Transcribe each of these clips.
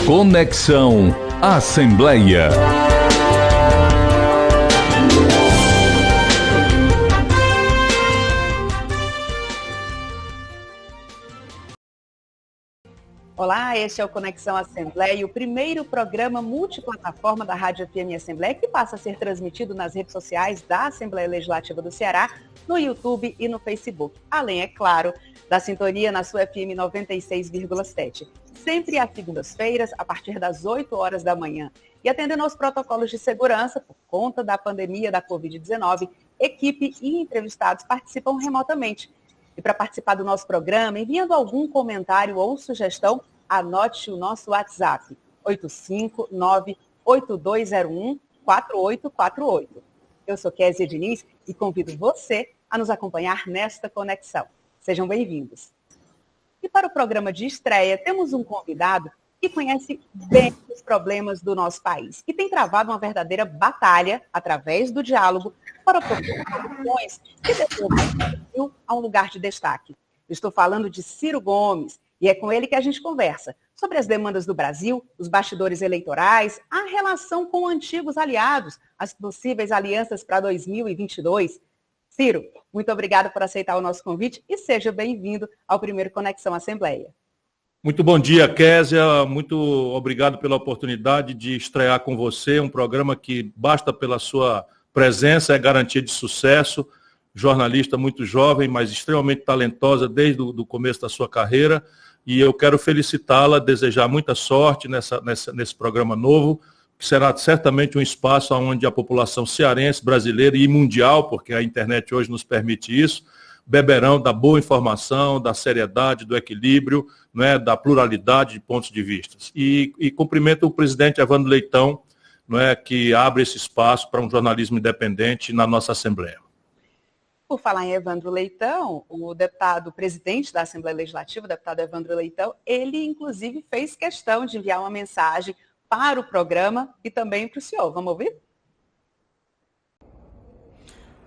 Conexão Assembleia. Olá, este é o Conexão Assembleia, o primeiro programa multiplataforma da Rádio FM Assembleia, que passa a ser transmitido nas redes sociais da Assembleia Legislativa do Ceará, no YouTube e no Facebook. Além, é claro, da sintonia na sua FM 96,7. Sempre às segundas-feiras, a partir das 8 horas da manhã. E atendendo aos protocolos de segurança, por conta da pandemia da Covid-19, equipe e entrevistados participam remotamente. E para participar do nosso programa, enviando algum comentário ou sugestão, anote o nosso WhatsApp, 859-8201-4848. Eu sou Kézia Diniz e convido você a nos acompanhar nesta conexão. Sejam bem-vindos. E para o programa de estreia, temos um convidado que conhece bem os problemas do nosso país, que tem travado uma verdadeira batalha, através do diálogo, para propor soluções que devolvam o Brasil a um lugar de destaque. Eu estou falando de Ciro Gomes, e é com ele que a gente conversa sobre as demandas do Brasil, os bastidores eleitorais, a relação com antigos aliados, as possíveis alianças para 2022. Ciro, muito obrigada por aceitar o nosso convite e seja bem-vindo ao primeiro Conexão Assembleia. Muito bom dia, Kézia. Muito obrigado pela oportunidade de estrear com você, um programa que basta pela sua presença, é garantia de sucesso. Jornalista muito jovem, mas extremamente talentosa desde o começo da sua carreira. E eu quero felicitá-la, desejar muita sorte nesse programa novo, que será certamente um espaço onde a população cearense, brasileira e mundial, porque a internet hoje nos permite isso, beberão da boa informação, da seriedade, do equilíbrio, né, da pluralidade de pontos de vista. E cumprimento o presidente Evandro Leitão, né, que abre esse espaço para um jornalismo independente na nossa Assembleia. Por falar em Evandro Leitão, o deputado presidente da Assembleia Legislativa, o deputado Evandro Leitão, ele inclusive fez questão de enviar uma mensagem para o programa e também para o senhor. Vamos ouvir?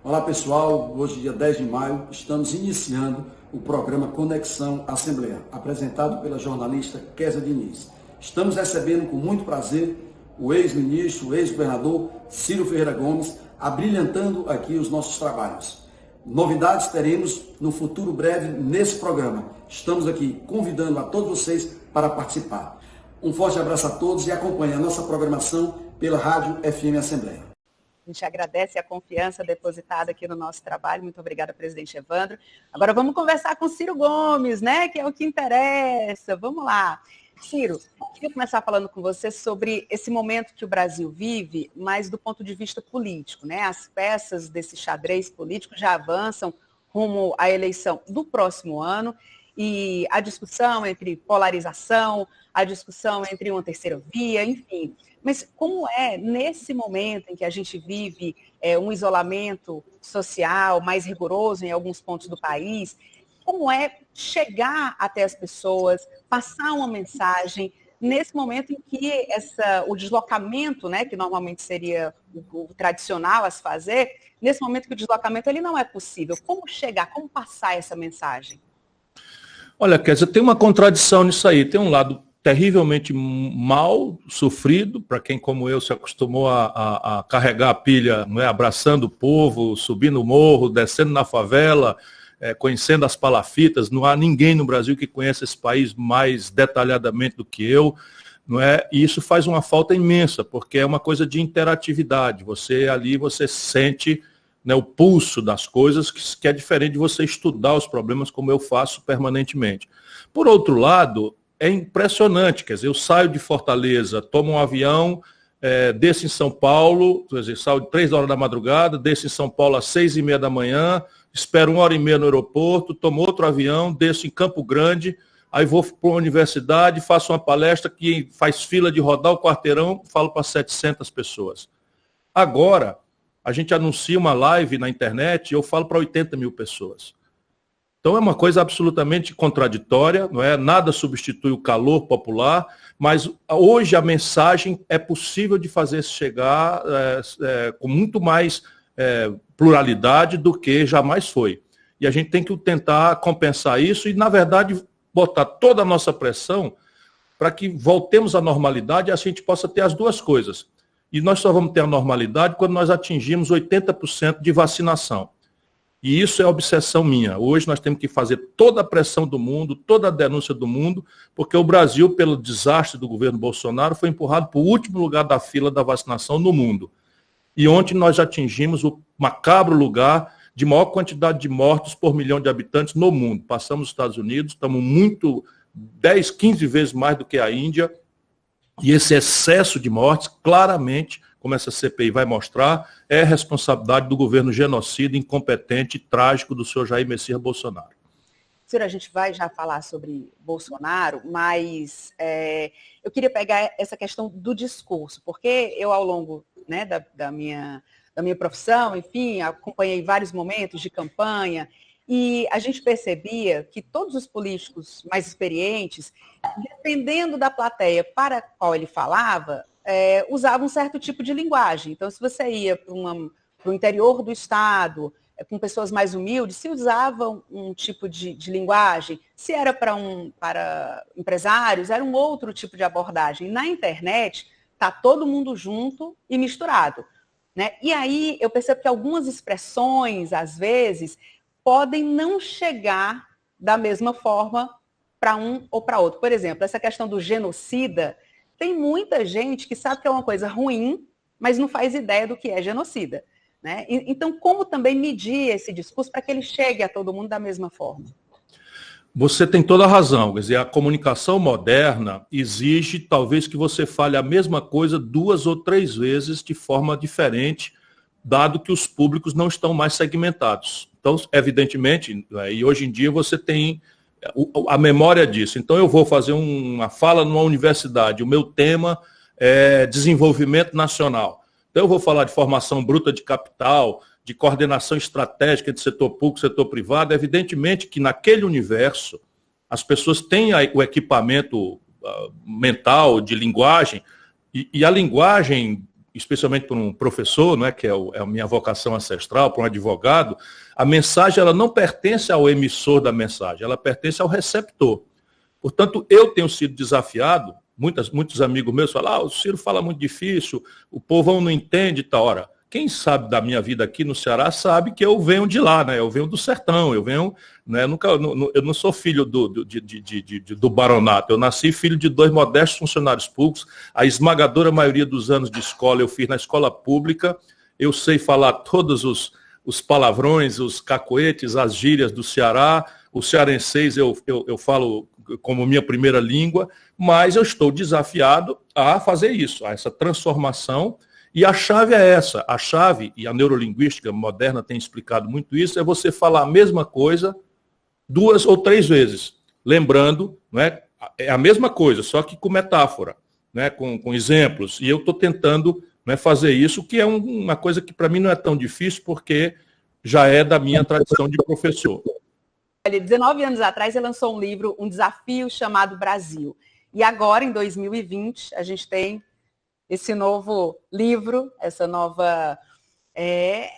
Olá pessoal, hoje dia 10 de maio estamos iniciando o programa Conexão Assembleia, apresentado pela jornalista Kézia Diniz. Estamos recebendo com muito prazer o ex-ministro, o ex-governador Ciro Ferreira Gomes, abrilhantando aqui os nossos trabalhos. Novidades teremos no futuro breve nesse programa. Estamos aqui convidando a todos vocês para participar. Um forte abraço a todos e acompanhe a nossa programação pela Rádio FM Assembleia. A gente agradece a confiança depositada aqui no nosso trabalho. Muito obrigada, presidente Evandro. Agora vamos conversar com Ciro Gomes, né? Que é o que interessa. Vamos lá. Ciro, queria começar falando com você sobre esse momento que o Brasil vive, mas do ponto de vista político, né? As peças desse xadrez político já avançam rumo à eleição do próximo ano e a discussão entre polarização, a discussão entre uma terceira via, enfim. Mas como é nesse momento em que a gente vive um isolamento social mais rigoroso em alguns pontos do país, como é chegar até as pessoas, passar uma mensagem nesse momento em que o deslocamento, né, que normalmente seria o tradicional a se fazer, nesse momento que o deslocamento ele não é possível. Como chegar, como passar essa mensagem? Olha, Kézia, tem uma contradição nisso aí. Tem um lado terrivelmente mal sofrido, para quem como eu se acostumou a carregar a pilha, não é, abraçando o povo, subindo o morro, descendo na favela, conhecendo as palafitas. Não há ninguém no Brasil que conheça esse país mais detalhadamente do que eu, não é? E isso faz uma falta imensa, porque é uma coisa de interatividade. Você sente, né, o pulso das coisas, que é diferente de você estudar os problemas como eu faço permanentemente. Por outro lado, é impressionante, quer dizer, eu saio de Fortaleza, tomo um avião, desço em São Paulo, quer dizer, saio de 3 horas da madrugada, desço em São Paulo às 6h30 da manhã, espero 1h30 no aeroporto, tomo outro avião, desço em Campo Grande, aí vou para uma universidade, faço uma palestra que faz fila de rodar o quarteirão, falo para 700 pessoas. Agora, a gente anuncia uma live na internet e eu falo para 80 mil pessoas. Então é uma coisa absolutamente contraditória, não é? Nada substitui o calor popular, mas hoje a mensagem é possível de fazer chegar com muito mais pluralidade do que jamais foi. E a gente tem que tentar compensar isso e, na verdade, botar toda a nossa pressão para que voltemos à normalidade e a gente possa ter as duas coisas. E nós só vamos ter a normalidade quando nós atingirmos 80% de vacinação. E isso é a obsessão minha. Hoje nós temos que fazer toda a pressão do mundo, toda a denúncia do mundo, porque o Brasil, pelo desastre do governo Bolsonaro, foi empurrado para o último lugar da fila da vacinação no mundo. E ontem nós atingimos o macabro lugar de maior quantidade de mortos por milhão de habitantes no mundo. Passamos os Estados Unidos, estamos 10, 15 vezes mais do que a Índia, e esse excesso de mortes, claramente, como essa CPI vai mostrar, é responsabilidade do governo genocida, incompetente e trágico do senhor Jair Messias Bolsonaro. Senhor, a gente vai já falar sobre Bolsonaro, mas eu queria pegar essa questão do discurso, porque eu, ao longo, né, da minha profissão, enfim, acompanhei vários momentos de campanha, e a gente percebia que todos os políticos mais experientes, dependendo da plateia para a qual ele falava, usavam um certo tipo de linguagem. Então, se você ia para o interior do estado, com pessoas mais humildes, se usavam um tipo de linguagem. Se era para empresários, era um outro tipo de abordagem. Na internet, está todo mundo junto e misturado, né? E aí eu percebo que algumas expressões, às vezes, podem não chegar da mesma forma para um ou para outro. Por exemplo, essa questão do genocida, tem muita gente que sabe que é uma coisa ruim, mas não faz ideia do que é genocida, né? Então, como também medir esse discurso para que ele chegue a todo mundo da mesma forma? Você tem toda a razão. Quer dizer, a comunicação moderna exige, talvez, que você fale a mesma coisa 2 ou 3 vezes de forma diferente, dado que os públicos não estão mais segmentados. Então, evidentemente, e hoje em dia você tem a memória disso. Então, eu vou fazer uma fala numa universidade, o meu tema é desenvolvimento nacional. Então, eu vou falar de formação bruta de capital, de coordenação estratégica de setor público, setor privado. Evidentemente que naquele universo as pessoas têm o equipamento mental, de linguagem, e a linguagem, especialmente para um professor, né, que é a minha vocação ancestral, para um advogado, a mensagem ela não pertence ao emissor da mensagem, ela pertence ao receptor. Portanto, eu tenho sido desafiado, muitos amigos meus falam, o Ciro fala muito difícil, o povão não entende, tá hora. Quem sabe da minha vida aqui no Ceará sabe que eu venho de lá, né? Eu venho do sertão, eu venho, né? Eu não sou filho do baronato, eu nasci filho de 2 modestos funcionários públicos, a esmagadora maioria dos anos de escola eu fiz na escola pública, eu sei falar todos os palavrões, os cacoetes, as gírias do Ceará, o cearenseis eu falo como minha primeira língua, mas eu estou desafiado a fazer isso, a essa transformação. E a chave é essa, a chave, e a neurolinguística moderna tem explicado muito isso, é você falar a mesma coisa 2 ou 3 vezes. Lembrando, né, é a mesma coisa, só que com metáfora, né, com exemplos. E eu estou tentando, né, fazer isso, que é uma coisa que para mim não é tão difícil, porque já é da minha tradição de professor. 19 anos atrás, ele lançou um livro, um desafio chamado Brasil. E agora, em 2020, a gente tem esse novo livro, essa nova... É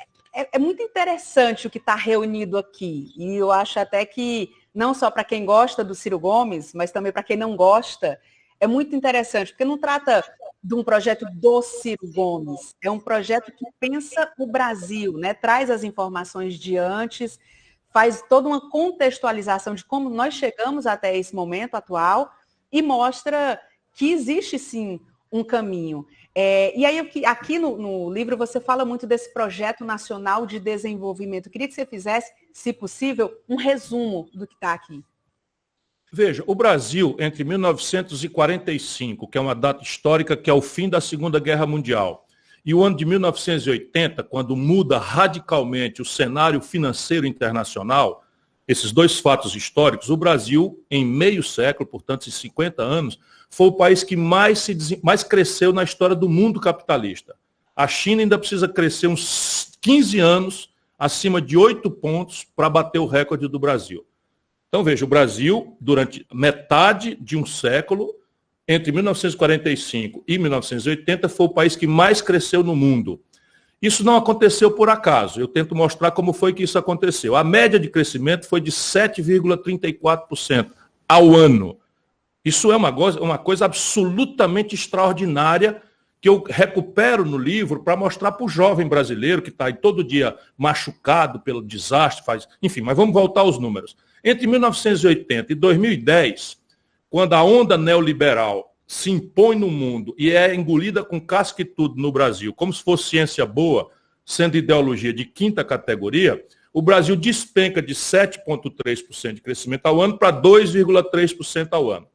muito interessante o que está reunido aqui. E eu acho até que, não só para quem gosta do Ciro Gomes, mas também para quem não gosta, é muito interessante, porque não trata de um projeto do Ciro Gomes, é um projeto que pensa o Brasil, né? Traz as informações de antes, faz toda uma contextualização de como nós chegamos até esse momento atual e mostra que existe, sim, um caminho. E aí, aqui no livro, você fala muito desse projeto nacional de desenvolvimento. Eu queria que você fizesse, se possível, um resumo do que está aqui. Veja, o Brasil, entre 1945, que é uma data histórica, que é o fim da Segunda Guerra Mundial, e o ano de 1980, quando muda radicalmente o cenário financeiro internacional, esses 2 fatos históricos, o Brasil, em meio século, portanto, em 50 anos, foi o país que mais cresceu na história do mundo capitalista. A China ainda precisa crescer uns 15 anos, acima de 8 pontos, para bater o recorde do Brasil. Então, veja, o Brasil, durante metade de um século, entre 1945 e 1980, foi o país que mais cresceu no mundo. Isso não aconteceu por acaso. Eu tento mostrar como foi que isso aconteceu. A média de crescimento foi de 7,34% ao ano. Isso é uma coisa absolutamente extraordinária que eu recupero no livro para mostrar para o jovem brasileiro que está aí todo dia machucado pelo desastre, enfim, mas vamos voltar aos números. Entre 1980 e 2010, quando a onda neoliberal se impõe no mundo e é engolida com casca e tudo no Brasil, como se fosse ciência boa, sendo ideologia de quinta categoria, o Brasil despenca de 7,3% de crescimento ao ano para 2,3% ao ano.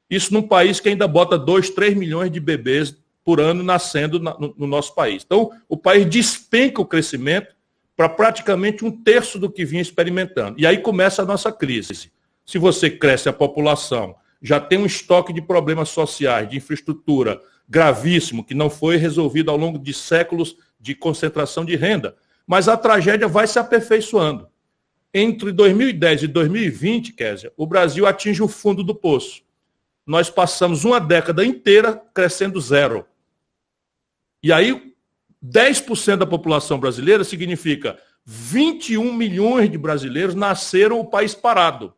Isso num país que ainda bota 2, 3 milhões de bebês por ano nascendo no nosso país. Então, o país despenca o crescimento para praticamente 1/3 do que vinha experimentando. E aí começa a nossa crise. Se você cresce a população, já tem um estoque de problemas sociais, de infraestrutura gravíssimo, que não foi resolvido ao longo de séculos de concentração de renda, mas a tragédia vai se aperfeiçoando. Entre 2010 e 2020, Kézia, o Brasil atinge o fundo do poço. Nós passamos uma década inteira crescendo zero. E aí, 10% da população brasileira significa 21 milhões de brasileiros nasceram o país parado.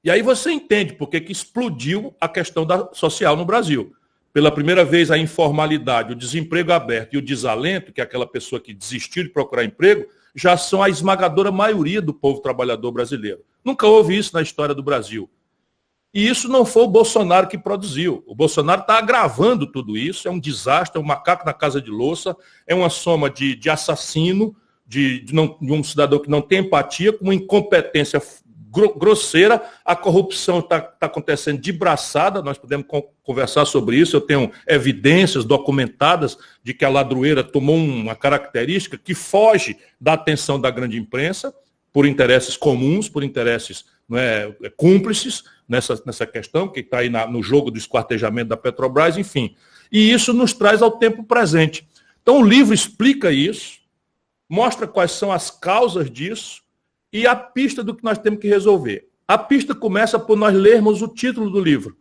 E aí você entende por que explodiu a questão social no Brasil. Pela primeira vez, a informalidade, o desemprego aberto e o desalento, que é aquela pessoa que desistiu de procurar emprego, já são a esmagadora maioria do povo trabalhador brasileiro. Nunca houve isso na história do Brasil. E isso não foi o Bolsonaro que produziu. O Bolsonaro está agravando tudo isso, é um desastre, é um macaco na casa de louça, é uma soma de assassino, de um cidadão que não tem empatia, com uma incompetência grosseira. A corrupção está acontecendo de braçada, nós podemos conversar sobre isso, eu tenho evidências documentadas de que a ladroeira tomou uma característica que foge da atenção da grande imprensa, por interesses comuns, por interesses cúmplices, nessa questão, que está aí no jogo do esquartejamento da Petrobras, enfim. E isso nos traz ao tempo presente. Então, o livro explica isso, mostra quais são as causas disso e a pista do que nós temos que resolver. A pista começa por nós lermos o título do livro.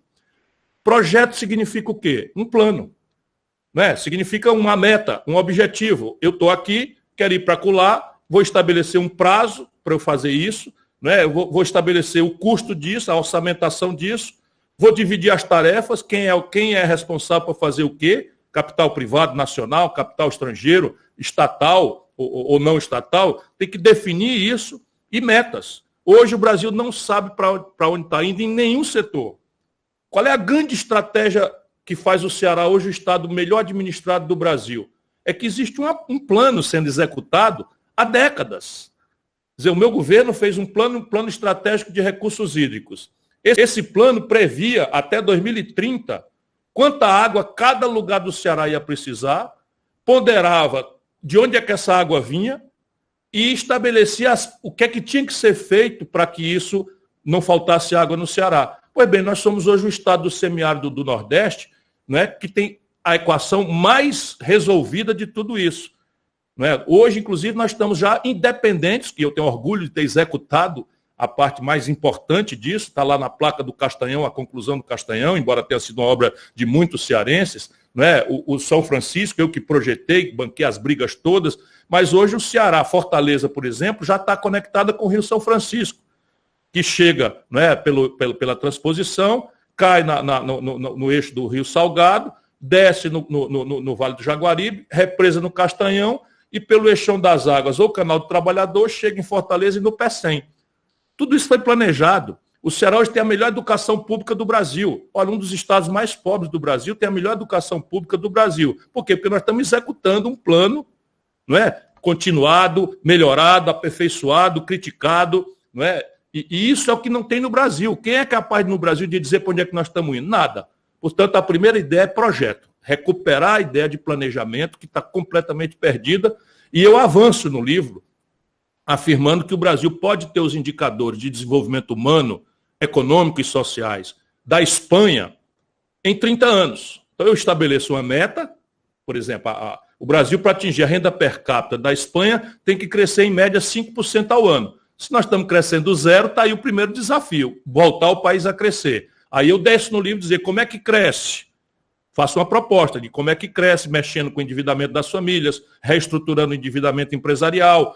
Projeto significa o quê? Um plano. Significa uma meta, um objetivo. Eu estou aqui, quero ir para acolá, vou estabelecer um prazo para eu fazer isso, vou estabelecer o custo disso, a orçamentação disso, vou dividir as tarefas, quem é responsável por fazer o quê, capital privado, nacional, capital estrangeiro, estatal ou não estatal, tem que definir isso e metas. Hoje o Brasil não sabe para onde está indo em nenhum setor. Qual é a grande estratégia que faz o Ceará hoje o estado melhor administrado do Brasil? É que existe um plano sendo executado há décadas. Quer dizer, o meu governo fez um plano estratégico de recursos hídricos. Esse plano previa, até 2030, quanta água cada lugar do Ceará ia precisar, ponderava de onde é que essa água vinha e estabelecia o que é que tinha que ser feito para que isso não faltasse água no Ceará. Pois bem, nós somos hoje o estado do semiárido do Nordeste, que tem a equação mais resolvida de tudo isso. Hoje, inclusive, nós estamos já independentes, que eu tenho orgulho de ter executado a parte mais importante disso, está lá na placa do Castanhão, a conclusão do Castanhão, embora tenha sido uma obra de muitos cearenses, o São Francisco, eu que projetei, banquei as brigas todas, mas hoje o Ceará, Fortaleza, por exemplo, já está conectada com o Rio São Francisco, que chega pela transposição, cai no eixo do Rio Salgado, desce no Vale do Jaguaribe, represa no Castanhão, e pelo Eixão das Águas ou Canal do Trabalhador, chega em Fortaleza e no Pecém. Tudo isso foi planejado. O Ceará hoje tem a melhor educação pública do Brasil. Olha, um dos estados mais pobres do Brasil tem a melhor educação pública do Brasil. Por quê? Porque nós estamos executando um plano continuado, melhorado, aperfeiçoado, criticado. E isso é o que não tem no Brasil. Quem é capaz no Brasil de dizer para onde é que nós estamos indo? Nada. Portanto, a primeira ideia é projeto. Recuperar a ideia de planejamento que está completamente perdida. E eu avanço no livro afirmando que o Brasil pode ter os indicadores de desenvolvimento humano, econômico e sociais da Espanha em 30 anos. Então eu estabeleço uma meta, por exemplo, o Brasil, para atingir a renda per capita da Espanha, tem que crescer em média 5% ao ano. Se nós estamos crescendo zero, está aí o primeiro desafio, voltar o país a crescer. Aí eu desço no livro dizer como é que cresce. Faço uma proposta de como é que cresce, mexendo com o endividamento das famílias, reestruturando o endividamento empresarial,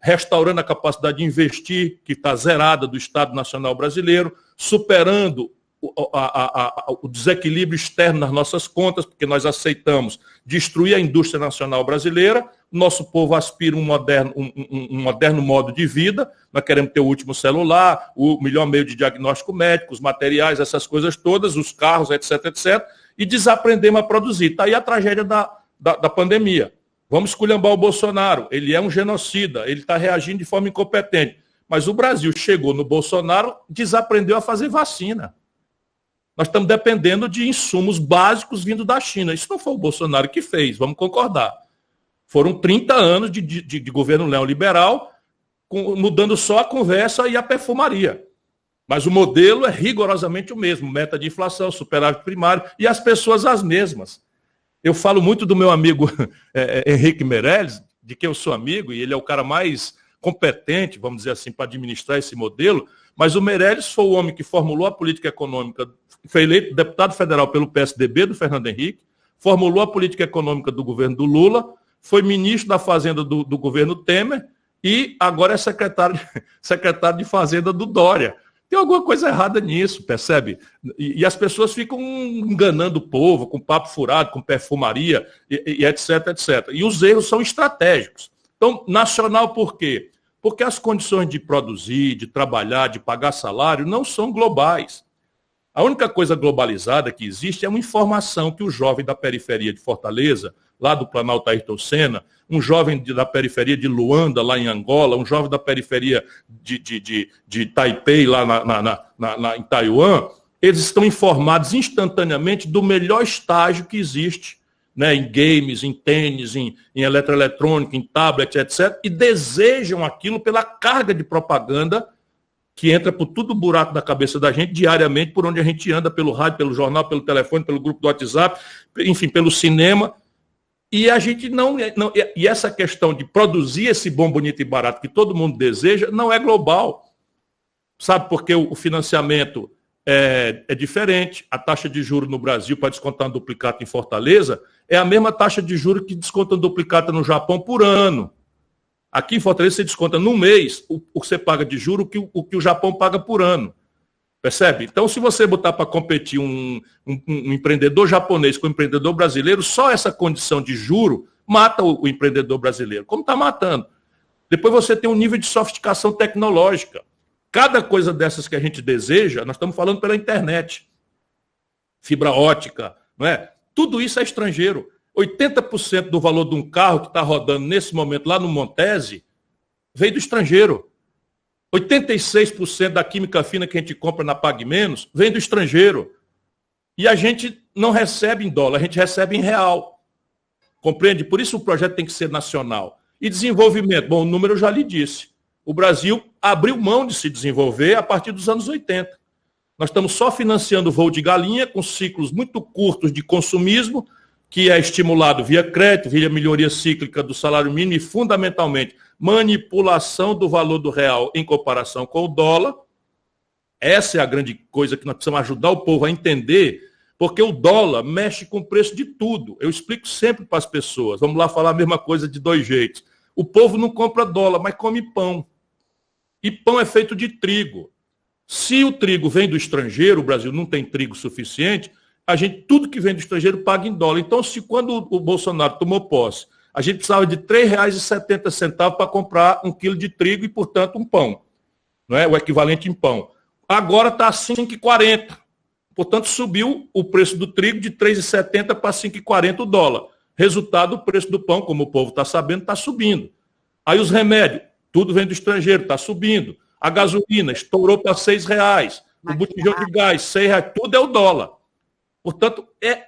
restaurando a capacidade de investir, que está zerada do Estado Nacional Brasileiro, superando o desequilíbrio externo nas nossas contas, porque nós aceitamos destruir a indústria nacional brasileira, nosso povo aspira um moderno modo de vida, nós queremos ter o último celular, o melhor meio de diagnóstico médico, os materiais, essas coisas todas, os carros, etc, etc, e desaprendemos a produzir. Está aí a tragédia da pandemia. Vamos esculhambar o Bolsonaro, ele é um genocida, ele está reagindo de forma incompetente. Mas o Brasil chegou no Bolsonaro, desaprendeu a fazer vacina. Nós estamos dependendo de insumos básicos vindo da China. Isso não foi o Bolsonaro que fez, vamos concordar. Foram 30 anos de governo neoliberal, mudando só a conversa e a perfumaria. Mas o modelo é rigorosamente o mesmo, meta de inflação, superávit primário, e as pessoas as mesmas. Eu falo muito do meu amigo Henrique Meirelles, de quem eu sou amigo, e ele é o cara mais competente, vamos dizer assim, para administrar esse modelo, mas o Meirelles foi o homem que formulou a política econômica, foi eleito deputado federal pelo PSDB do Fernando Henrique, formulou a política econômica do governo do Lula, foi ministro da Fazenda do governo Temer e agora é secretário de Fazenda do Dória. Tem alguma coisa errada nisso, percebe? E as pessoas ficam enganando o povo com papo furado, com perfumaria, e etc, etc. E os erros são estratégicos. Então, nacional por quê? Porque as condições de produzir, de trabalhar, de pagar salário não são globais. A única coisa globalizada que existe é uma informação que o jovem da periferia de Fortaleza, lá do Planalto Ayrton Senna, um jovem da periferia de Luanda, lá em Angola, um jovem da periferia de Taipei, lá em Taiwan, eles estão informados instantaneamente do melhor estágio que existe, né, em games, em tênis, em eletroeletrônica, em tablet, etc., e desejam aquilo pela carga de propaganda que entra por todo o buraco da cabeça da gente diariamente, por onde a gente anda, pelo rádio, pelo jornal, pelo telefone, pelo grupo do WhatsApp, enfim, pelo cinema. E a gente e essa questão de produzir esse bom, bonito e barato que todo mundo deseja não é global. Sabe, porque o financiamento é diferente. A taxa de juros no Brasil para descontar um duplicata em Fortaleza é a mesma taxa de juros que desconta um duplicata no Japão por ano. Aqui em Fortaleza você desconta no mês o que você paga de juros, o que o Japão paga por ano. Percebe? Então, se você botar para competir um empreendedor japonês com um empreendedor brasileiro, só essa condição de juro mata o empreendedor brasileiro, como está matando. Depois você tem um nível de sofisticação tecnológica. Cada coisa dessas que a gente deseja, nós estamos falando pela internet. Fibra ótica, não é? Tudo isso é estrangeiro. 80% do valor de um carro que está rodando nesse momento lá no Montese veio do estrangeiro. 86% da química fina que a gente compra na Pague Menos vem do estrangeiro. E a gente não recebe em dólar, a gente recebe em real. Compreende? Por isso o projeto tem que ser nacional. E desenvolvimento, bom, o número eu já lhe disse. O Brasil abriu mão de se desenvolver a partir dos anos 80. Nós estamos só financiando o voo de galinha com ciclos muito curtos de consumismo, que é estimulado via crédito, via melhoria cíclica do salário mínimo e, fundamentalmente, manipulação do valor do real em comparação com o dólar. Essa é a grande coisa que nós precisamos ajudar o povo a entender, porque o dólar mexe com o preço de tudo. Eu explico sempre para as pessoas. Vamos lá falar a mesma coisa de dois jeitos. O povo não compra dólar, mas come pão. E pão é feito de trigo. Se o trigo vem do estrangeiro, o Brasil não tem trigo suficiente, tudo que vem do estrangeiro paga em dólar. Então, se quando o Bolsonaro tomou posse, a gente precisava de R$ 3,70 para comprar 1 quilo de trigo e, portanto, um pão. Não é? O equivalente em pão. Agora está a R$ 5,40. Portanto, subiu o preço do trigo de R$ 3,70 para R$ 5,40 o dólar. Resultado, o preço do pão, como o povo está sabendo, está subindo. Aí os remédios, tudo vem do estrangeiro, está subindo. A gasolina estourou para R$ 6,00. O botijão de gás, R$ 6,00. Tudo é o dólar. Portanto,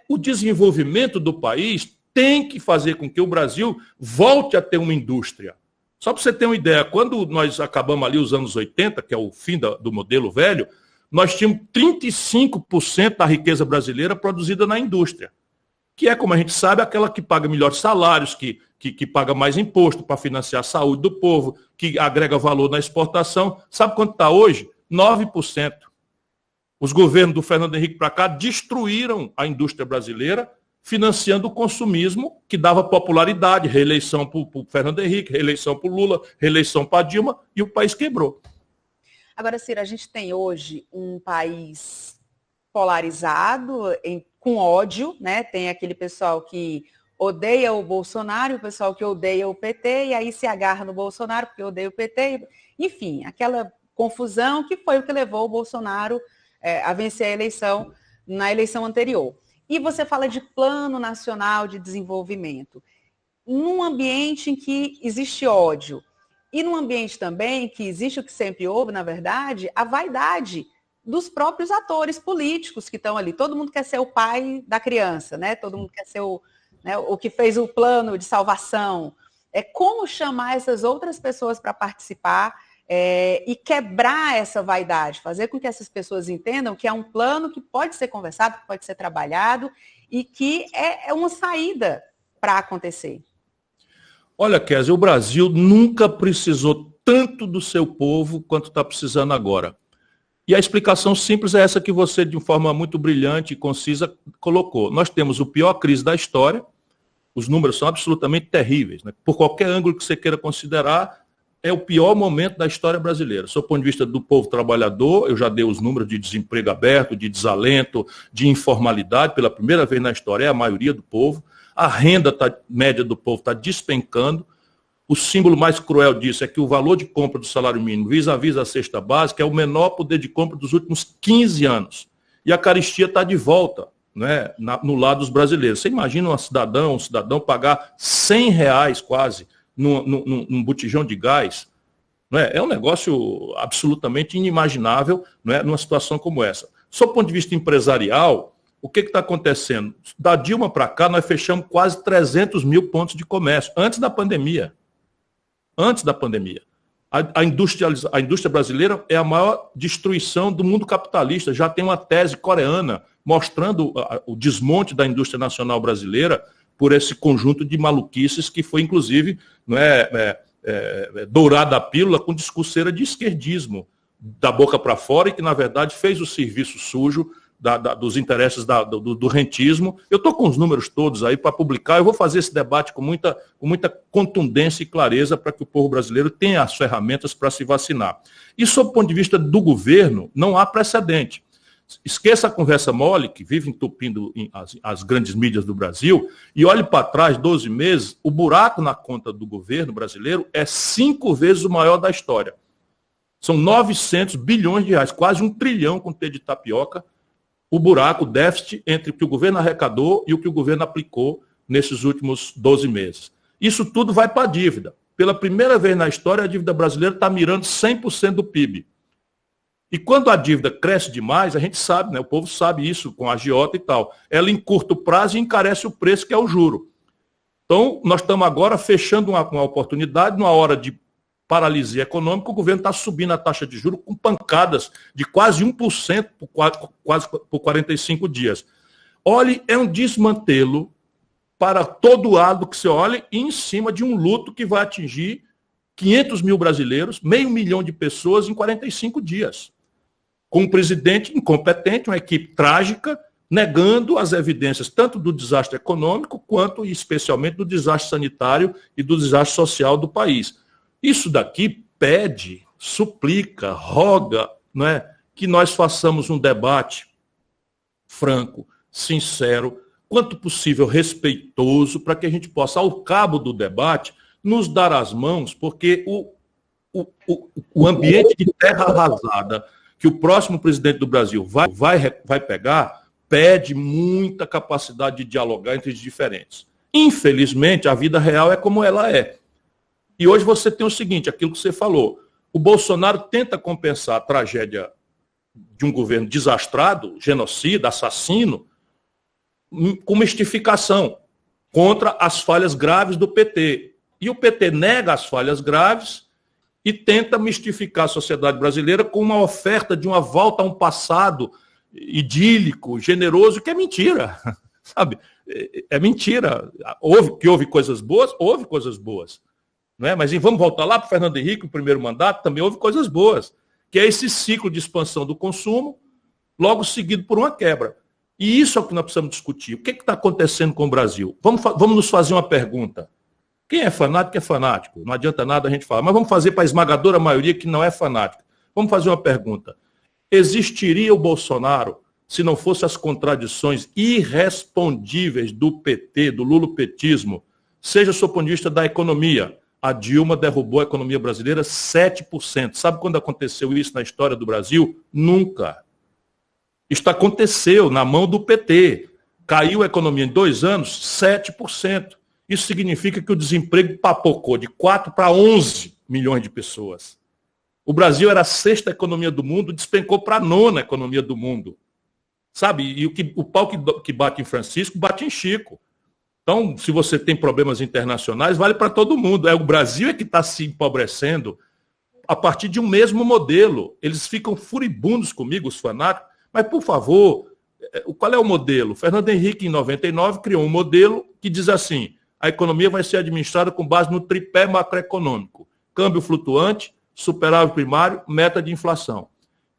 o desenvolvimento do país tem que fazer com que o Brasil volte a ter uma indústria. Só para você ter uma ideia, quando nós acabamos ali os anos 80, que é o fim do modelo velho, nós tínhamos 35% da riqueza brasileira produzida na indústria, que é, como a gente sabe, aquela que paga melhores salários, que paga mais imposto para financiar a saúde do povo, que agrega valor na exportação. Sabe quanto está hoje? 9%. Os governos do Fernando Henrique para cá destruíram a indústria brasileira, financiando o consumismo que dava popularidade, reeleição para o Fernando Henrique, reeleição para o Lula, reeleição para a Dilma, e o país quebrou. Agora, Ciro, a gente tem hoje um país polarizado, com ódio, né? Tem aquele pessoal que odeia o Bolsonaro, o pessoal que odeia o PT, e aí se agarra no Bolsonaro porque odeia o PT. Enfim, aquela confusão que foi o que levou o Bolsonaro a vencer a eleição na eleição anterior. E você fala de Plano Nacional de Desenvolvimento. Num ambiente em que existe ódio, e num ambiente também que existe o que sempre houve, na verdade, a vaidade dos próprios atores políticos que estão ali. Todo mundo quer ser o pai da criança, né? Todo mundo quer ser o que fez o plano de salvação. Como chamar essas outras pessoas para participar e quebrar essa vaidade, fazer com que essas pessoas entendam que é um plano que pode ser conversado, que pode ser trabalhado e que é uma saída para acontecer. Olha, Kézia, o Brasil nunca precisou tanto do seu povo quanto está precisando agora. E a explicação simples é essa que você, de forma muito brilhante e concisa, colocou. Nós temos a pior crise da história, os números são absolutamente terríveis, né? Por qualquer ângulo que você queira considerar, é o pior momento da história brasileira. Do ponto de vista do povo trabalhador, eu já dei os números de desemprego aberto, de desalento, de informalidade, pela primeira vez na história, é a maioria do povo. A renda média do povo está despencando. O símbolo mais cruel disso é que o valor de compra do salário mínimo vis-à-vis a cesta básica é o menor poder de compra dos últimos 15 anos. E a carestia está de volta, né, no lado dos brasileiros. Você imagina um cidadão pagar R$100 quase num botijão de gás? Não é? É um negócio absolutamente inimaginável, não é, numa situação como essa. Sob o ponto de vista empresarial, o que está acontecendo? Da Dilma para cá, nós fechamos quase 300 mil pontos de comércio, antes da pandemia. Antes da pandemia. A indústria brasileira é a maior destruição do mundo capitalista. Já tem uma tese coreana mostrando o desmonte da indústria nacional brasileira por esse conjunto de maluquices que foi, inclusive, dourada a pílula com discurseira de esquerdismo da boca para fora e que, na verdade, fez o serviço sujo dos interesses do rentismo. Eu estou com os números todos aí para publicar, eu vou fazer esse debate com muita contundência e clareza para que o povo brasileiro tenha as ferramentas para se vacinar. E, sob o ponto de vista do governo, não há precedente. Esqueça a conversa mole, que vive entupindo as grandes mídias do Brasil, e olhe para trás, 12 meses, o buraco na conta do governo brasileiro é 5 vezes o maior da história. São 900 bilhões de reais, quase 1 trilhão com T de tapioca, o buraco, o déficit entre o que o governo arrecadou e o que o governo aplicou nesses últimos 12 meses. Isso tudo vai para a dívida. Pela primeira vez na história, a dívida brasileira está mirando 100% do PIB. E quando a dívida cresce demais, a gente sabe, né? O povo sabe isso com a agiota e tal. Ela encurta o prazo e encarece o preço, que é o juro. Então, nós estamos agora fechando uma oportunidade, numa hora de paralisia econômica, o governo está subindo a taxa de juros com pancadas de quase 1% por 45 dias. Olhe, é um desmantelo para todo lado que você olhe, e em cima de um luto que vai atingir 500 mil brasileiros, 500 mil de pessoas em 45 dias. Com um presidente incompetente, uma equipe trágica, negando as evidências tanto do desastre econômico quanto, especialmente, do desastre sanitário e do desastre social do país. Isso daqui pede, suplica, roga, não é, que nós façamos um debate franco, sincero, quanto possível respeitoso, para que a gente possa, ao cabo do debate, nos dar as mãos, porque o ambiente de terra arrasada que o próximo presidente do Brasil vai pegar, pede muita capacidade de dialogar entre os diferentes. Infelizmente, a vida real é como ela é. E hoje você tem o seguinte, aquilo que você falou, o Bolsonaro tenta compensar a tragédia de um governo desastrado, genocida, assassino, com mistificação contra as falhas graves do PT. E o PT nega as falhas graves e tenta mistificar a sociedade brasileira com uma oferta de uma volta a um passado idílico, generoso, que é mentira, sabe? É mentira. Houve coisas boas? Houve coisas boas. Não é? Mas vamos voltar lá para o Fernando Henrique, o primeiro mandato, também houve coisas boas, que é esse ciclo de expansão do consumo, logo seguido por uma quebra. E isso é o que nós precisamos discutir. O que está acontecendo com o Brasil? Vamos nos fazer uma pergunta. Quem é fanático é fanático. Não adianta nada a gente falar. Mas vamos fazer para a esmagadora maioria que não é fanática. Vamos fazer uma pergunta. Existiria o Bolsonaro se não fosse as contradições irrespondíveis do PT, do lulopetismo, seja sob o ponto de vista da economia. A Dilma derrubou a economia brasileira 7%. Sabe quando aconteceu isso na história do Brasil? Nunca. Isto aconteceu na mão do PT. Caiu a economia em 2 anos, 7%. Isso significa que o desemprego papocou de 4 para 11 milhões de pessoas. O Brasil era a 6ª economia do mundo, despencou para a 9ª economia do mundo. Sabe? E o pau que bate em Francisco, bate em Chico. Então, se você tem problemas internacionais, vale para todo mundo. O Brasil é que está se empobrecendo a partir de um mesmo modelo. Eles ficam furibundos comigo, os fanáticos, mas, por favor, qual é o modelo? Fernando Henrique, em 99, criou um modelo que diz assim: a economia vai ser administrada com base no tripé macroeconômico: câmbio flutuante, superávit primário, meta de inflação.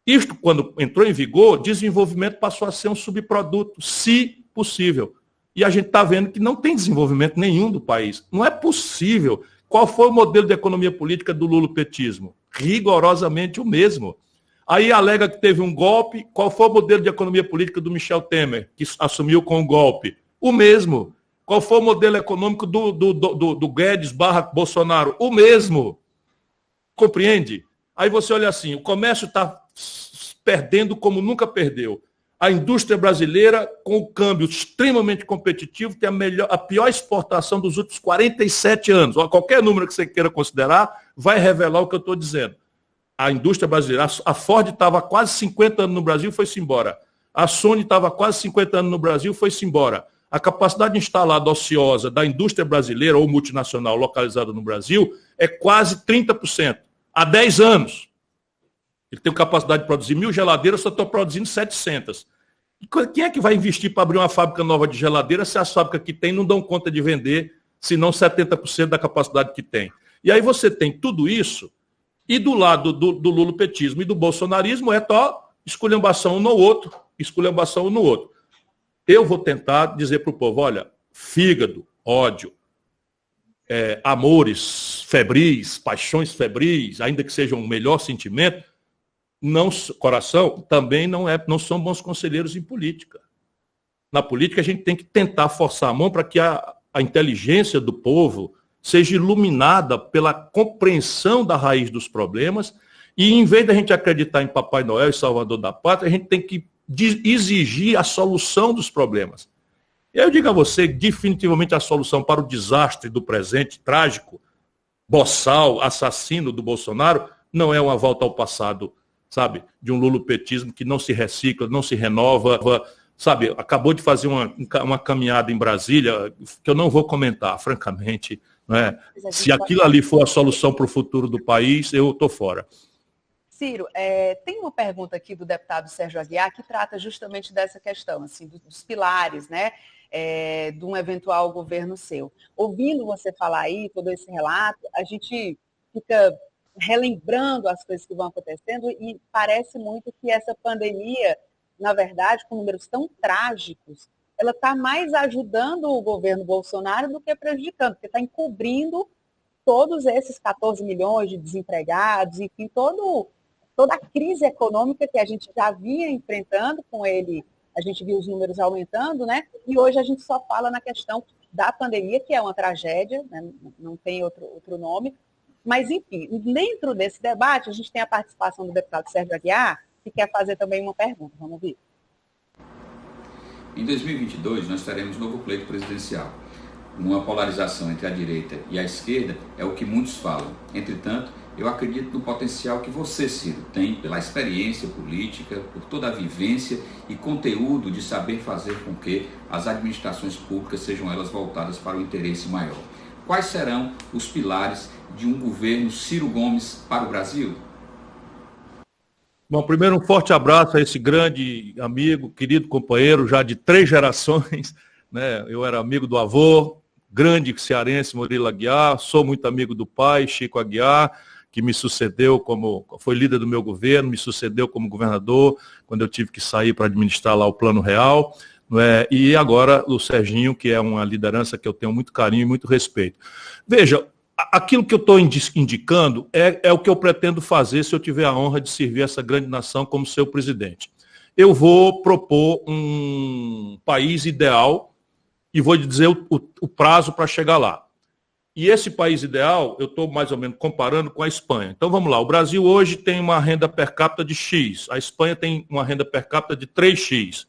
Isto, quando entrou em vigor, desenvolvimento passou a ser um subproduto, se possível. E a gente está vendo que não tem desenvolvimento nenhum do país. Não é possível. Qual foi o modelo de economia política do lulopetismo? Rigorosamente o mesmo. Aí alega que teve um golpe. Qual foi o modelo de economia política do Michel Temer, que assumiu com o golpe? O mesmo. Qual foi o modelo econômico do Guedes / Bolsonaro? O mesmo. Compreende? Aí você olha assim, o comércio está perdendo como nunca perdeu. A indústria brasileira, com o câmbio extremamente competitivo, tem a pior exportação dos últimos 47 anos. Qualquer número que você queira considerar vai revelar o que eu estou dizendo. A indústria brasileira, a Ford estava há quase 50 anos no Brasil, foi-se embora. A Sony estava há quase 50 anos no Brasil, foi-se embora. A capacidade instalada ociosa da indústria brasileira ou multinacional localizada no Brasil é quase 30%. Há 10 anos. Ele tem capacidade de produzir 1.000 geladeiras, só estou produzindo 700. E quem é que vai investir para abrir uma fábrica nova de geladeira se as fábricas que tem não dão conta de vender, senão 70% da capacidade que tem? E aí você tem tudo isso, e do lado do lulopetismo e do bolsonarismo é só esculhambação um no outro, esculhambação um no outro. Eu vou tentar dizer para o povo, olha, fígado, ódio, amores febris, paixões febris, ainda que sejam o melhor sentimento, coração também não são bons conselheiros em política. Na política a gente tem que tentar forçar a mão para que a inteligência do povo seja iluminada pela compreensão da raiz dos problemas e, em vez da gente acreditar em Papai Noel e Salvador da Pátria, a gente tem que exigir a solução dos problemas. E aí eu digo a você, definitivamente a solução para o desastre do presente, trágico, boçal, assassino do Bolsonaro, não é uma volta ao passado, sabe, de um lulopetismo que não se recicla, não se renova, sabe, acabou de fazer uma caminhada em Brasília, que eu não vou comentar, francamente, né? Se aquilo ali for a solução para o futuro do país, eu estou fora. Ciro, tem uma pergunta aqui do deputado Sérgio Aguiar que trata justamente dessa questão, assim, dos pilares, né, de um eventual governo seu. Ouvindo você falar aí, todo esse relato, a gente fica relembrando as coisas que vão acontecendo e parece muito que essa pandemia, na verdade, com números tão trágicos, ela está mais ajudando o governo Bolsonaro do que prejudicando, porque está encobrindo todos esses 14 milhões de desempregados, enfim, toda a crise econômica que a gente já vinha enfrentando com ele, a gente viu os números aumentando, né? E hoje a gente só fala na questão da pandemia, que é uma tragédia, né? Não tem outro nome. Mas, enfim, dentro desse debate, a gente tem a participação do deputado Sérgio Aguiar, que quer fazer também uma pergunta. Vamos ouvir. Em 2022, nós teremos novo pleito presidencial. Uma polarização entre a direita e a esquerda é o que muitos falam. Entretanto, eu acredito no potencial que você, Ciro, tem pela experiência política, por toda a vivência e conteúdo de saber fazer com que as administrações públicas sejam elas voltadas para o interesse maior. Quais serão os pilares de um governo Ciro Gomes para o Brasil? Bom, primeiro um forte abraço a esse grande amigo, querido companheiro, já de 3 gerações, né? Eu era amigo do avô, grande cearense, Murilo Aguiar, sou muito amigo do pai, Chico Aguiar, que me sucedeu foi líder do meu governo, me sucedeu como governador, quando eu tive que sair para administrar lá o Plano Real, e agora o Serginho, que é uma liderança que eu tenho muito carinho e muito respeito. Veja, aquilo que eu estou indicando é o que eu pretendo fazer se eu tiver a honra de servir essa grande nação como seu presidente. eu vou propor um país ideal e vou dizer o prazo para chegar lá. E esse país ideal, eu estou mais ou menos comparando com a Espanha. Então vamos lá, o Brasil hoje tem uma renda per capita de X, a Espanha tem uma renda per capita de 3X.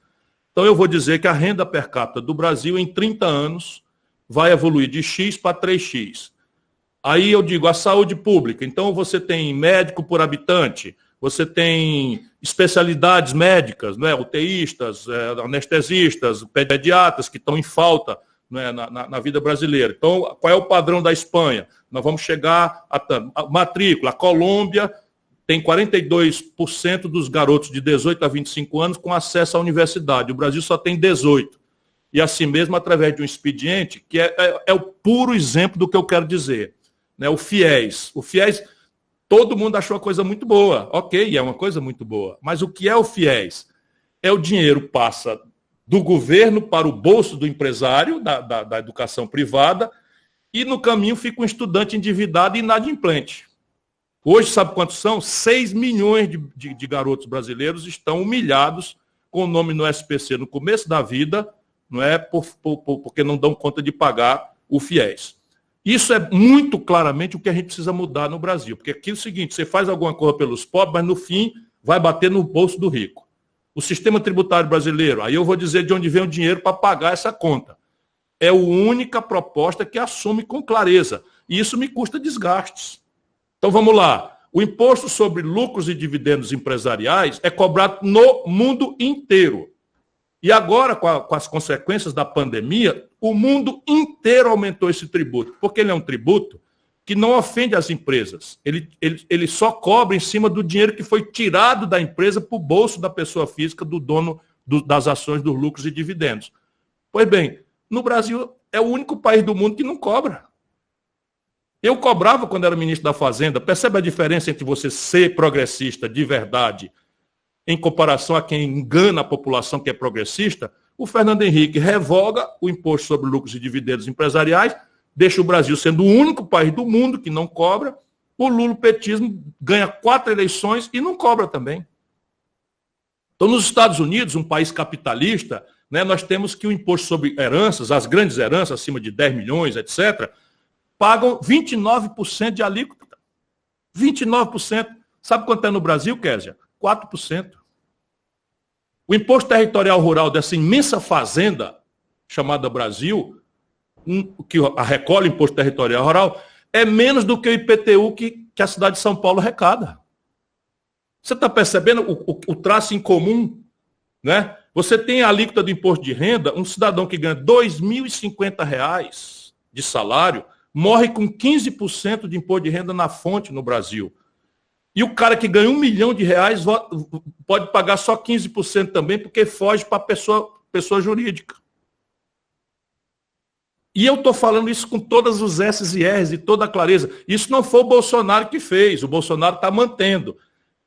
Então eu vou dizer que a renda per capita do Brasil em 30 anos vai evoluir de X para 3X. Aí eu digo a saúde pública, então você tem médico por habitante, você tem especialidades médicas, né, UTIstas, anestesistas, pediatras que estão em falta, né, na vida brasileira. Então, qual é o padrão da Espanha? Nós vamos chegar a matrícula. A Colômbia tem 42% dos garotos de 18 a 25 anos com acesso à universidade. O Brasil só tem 18%. E assim mesmo, através de um expediente, que é o puro exemplo do que eu quero dizer. Né, o FIES. O FIES, todo mundo achou a coisa muito boa. Ok, é uma coisa muito boa. Mas o que é o FIES? É o dinheiro passa do governo para o bolso do empresário, da educação privada, e no caminho fica um estudante endividado e inadimplente. Hoje, sabe quantos são? 6 milhões de garotos brasileiros estão humilhados com o nome no SPC no começo da vida, não é porque não dão conta de pagar o FIES. Isso é muito claramente o que a gente precisa mudar no Brasil, porque aqui é o seguinte, você faz alguma coisa pelos pobres, mas no fim vai bater no bolso do rico. O sistema tributário brasileiro, aí eu vou dizer de onde vem o dinheiro para pagar essa conta. É a única proposta que assume com clareza. E isso me custa desgastes. Então vamos lá. O imposto sobre lucros e dividendos empresariais é cobrado no mundo inteiro. E agora, com as consequências da pandemia, o mundo inteiro aumentou esse tributo, porque ele é um tributo que não ofende as empresas. Ele só cobra em cima do dinheiro que foi tirado da empresa para o bolso da pessoa física, do dono das ações, dos lucros e dividendos. Pois bem, no Brasil é o único país do mundo que não cobra. Eu cobrava quando era ministro da Fazenda. Percebe a diferença entre você ser progressista de verdade em comparação a quem engana a população que é progressista? O Fernando Henrique revoga o imposto sobre lucros e dividendos empresariais, deixa o Brasil sendo o único país do mundo que não cobra. O lulopetismo ganha 4 eleições e não cobra também. Então, nos Estados Unidos, um país capitalista, né, nós temos que o imposto sobre heranças, as grandes heranças, acima de 10 milhões, etc., pagam 29% de alíquota. 29%. Sabe quanto é no Brasil, Kézia? 4%. O imposto territorial rural dessa imensa fazenda chamada Brasil, que recolhe o imposto territorial rural, é menos do que o IPTU que a cidade de São Paulo arrecada. Você está percebendo o traço em comum? Né? Você tem a alíquota do imposto de renda, um cidadão que ganha R$ 2.050 de salário, morre com 15% de imposto de renda na fonte no Brasil. E o cara que ganha R$ 1 milhão pode pagar só 15% também, porque foge para a pessoa jurídica. E eu estou falando isso com todas os S's e R's e toda a clareza. Isso não foi o Bolsonaro que fez, o Bolsonaro está mantendo.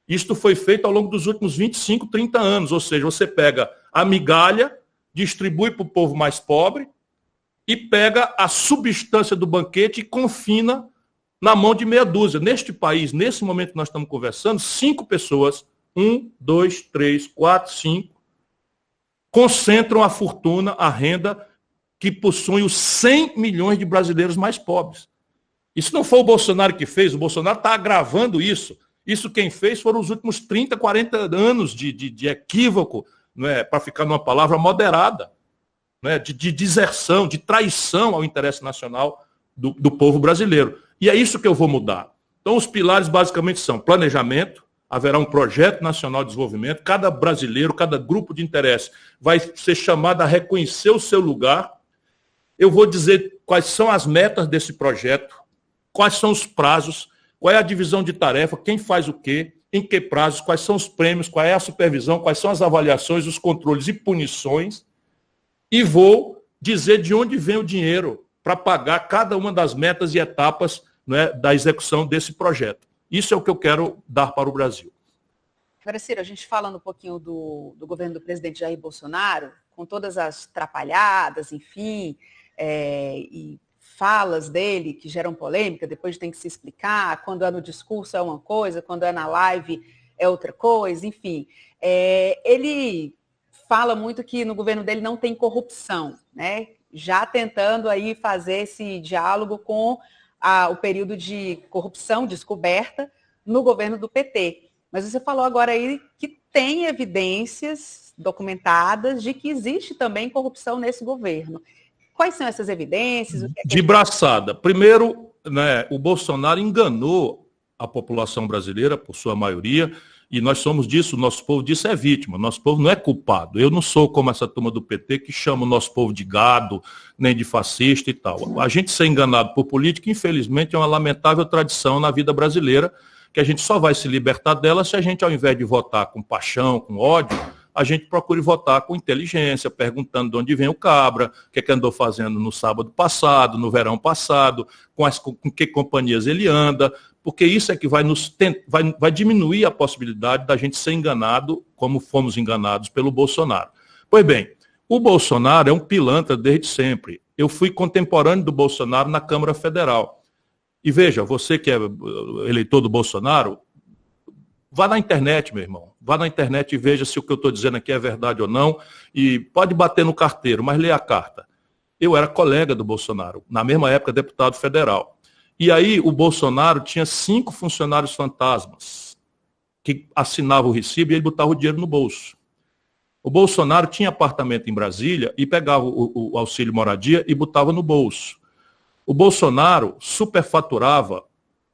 Isto foi feito ao longo dos últimos 25, 30 anos. Ou seja, você pega a migalha, distribui para o povo mais pobre e pega a substância do banquete e confina na mão de meia dúzia. Neste país, nesse momento que nós estamos conversando, 5 pessoas, 1, 2, 3, 4, 5, concentram a fortuna, a renda que possuem os 100 milhões de brasileiros mais pobres. Isso não foi o Bolsonaro que fez, o Bolsonaro está agravando isso. Isso quem fez foram os últimos 30, 40 anos de equívoco, não é, para ficar numa palavra moderada, não é, de deserção, de traição ao interesse nacional do povo brasileiro. E é isso que eu vou mudar. Então, os pilares basicamente são planejamento, haverá um projeto nacional de desenvolvimento, cada brasileiro, cada grupo de interesse vai ser chamado a reconhecer o seu lugar. Eu vou dizer quais são as metas desse projeto, quais são os prazos, qual é a divisão de tarefa, quem faz o quê, em que prazos, quais são os prêmios, qual é a supervisão, quais são as avaliações, os controles e punições, e vou dizer de onde vem o dinheiro para pagar cada uma das metas e etapas, né, da execução desse projeto. Isso é o que eu quero dar para o Brasil. Agora, Ciro, a gente falando um pouquinho do governo do presidente Jair Bolsonaro, com todas as trapalhadas, enfim, e falas dele que geram polêmica, depois tem que se explicar, quando é no discurso é uma coisa, quando é na live é outra coisa, enfim. Ele fala muito que no governo dele não tem corrupção, né? Já tentando aí fazer esse diálogo com o período de corrupção descoberta no governo do PT. Mas você falou agora aí que tem evidências documentadas de que existe também corrupção nesse governo. Quais são essas evidências? De braçada. Primeiro, né, o Bolsonaro enganou a população brasileira, por sua maioria, e nós somos disso, o nosso povo disso é vítima, nosso povo não é culpado. Eu não sou como essa turma do PT que chama o nosso povo de gado, nem de fascista e tal. A gente ser enganado por política, infelizmente, é uma lamentável tradição na vida brasileira, que a gente só vai se libertar dela se a gente, ao invés de votar com paixão, com ódio, a gente procure votar com inteligência, perguntando de onde vem o cabra, o que é que andou fazendo no sábado passado, no verão passado, com que companhias ele anda, porque isso é que vai diminuir a possibilidade da gente ser enganado como fomos enganados pelo Bolsonaro. Pois bem, o Bolsonaro é um pilantra desde sempre. Eu fui contemporâneo do Bolsonaro na Câmara Federal. E veja, você que é eleitor do Bolsonaro, vá na internet, meu irmão. Vá na internet e veja se o que eu estou dizendo aqui é verdade ou não. E pode bater no carteiro, mas leia a carta. Eu era colega do Bolsonaro, na mesma época deputado federal. E aí o Bolsonaro tinha 5 funcionários fantasmas que assinavam o recibo e ele botava o dinheiro no bolso. O Bolsonaro tinha apartamento em Brasília e pegava o auxílio moradia e botava no bolso. O Bolsonaro superfaturava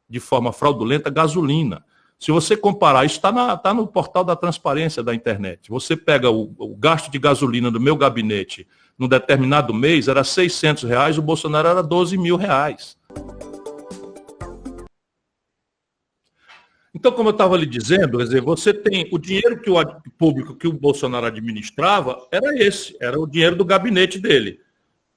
de forma fraudulenta gasolina. Se você comparar, isso está no portal da transparência da internet. Você pega o gasto de gasolina do meu gabinete num determinado mês, era R$600, o Bolsonaro era R$12 mil. Então, como eu estava lhe dizendo, quer dizer, você tem o dinheiro público que o Bolsonaro administrava, era o dinheiro do gabinete dele.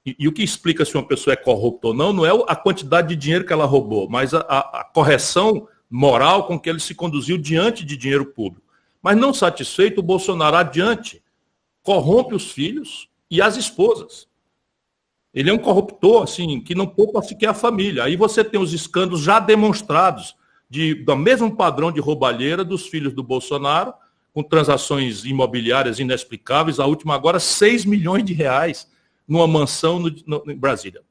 E o que explica se uma pessoa é corrupta ou não é a quantidade de dinheiro que ela roubou, mas a correção moral com que ele se conduziu diante de dinheiro público. Mas não satisfeito, o Bolsonaro adiante corrompe os filhos e as esposas. Ele é um corruptor, assim, que não poupa sequer a família. Aí você tem os escândalos já demonstrados do mesmo padrão de roubalheira dos filhos do Bolsonaro, com transações imobiliárias inexplicáveis, a última agora R$6 milhões numa mansão em Brasília.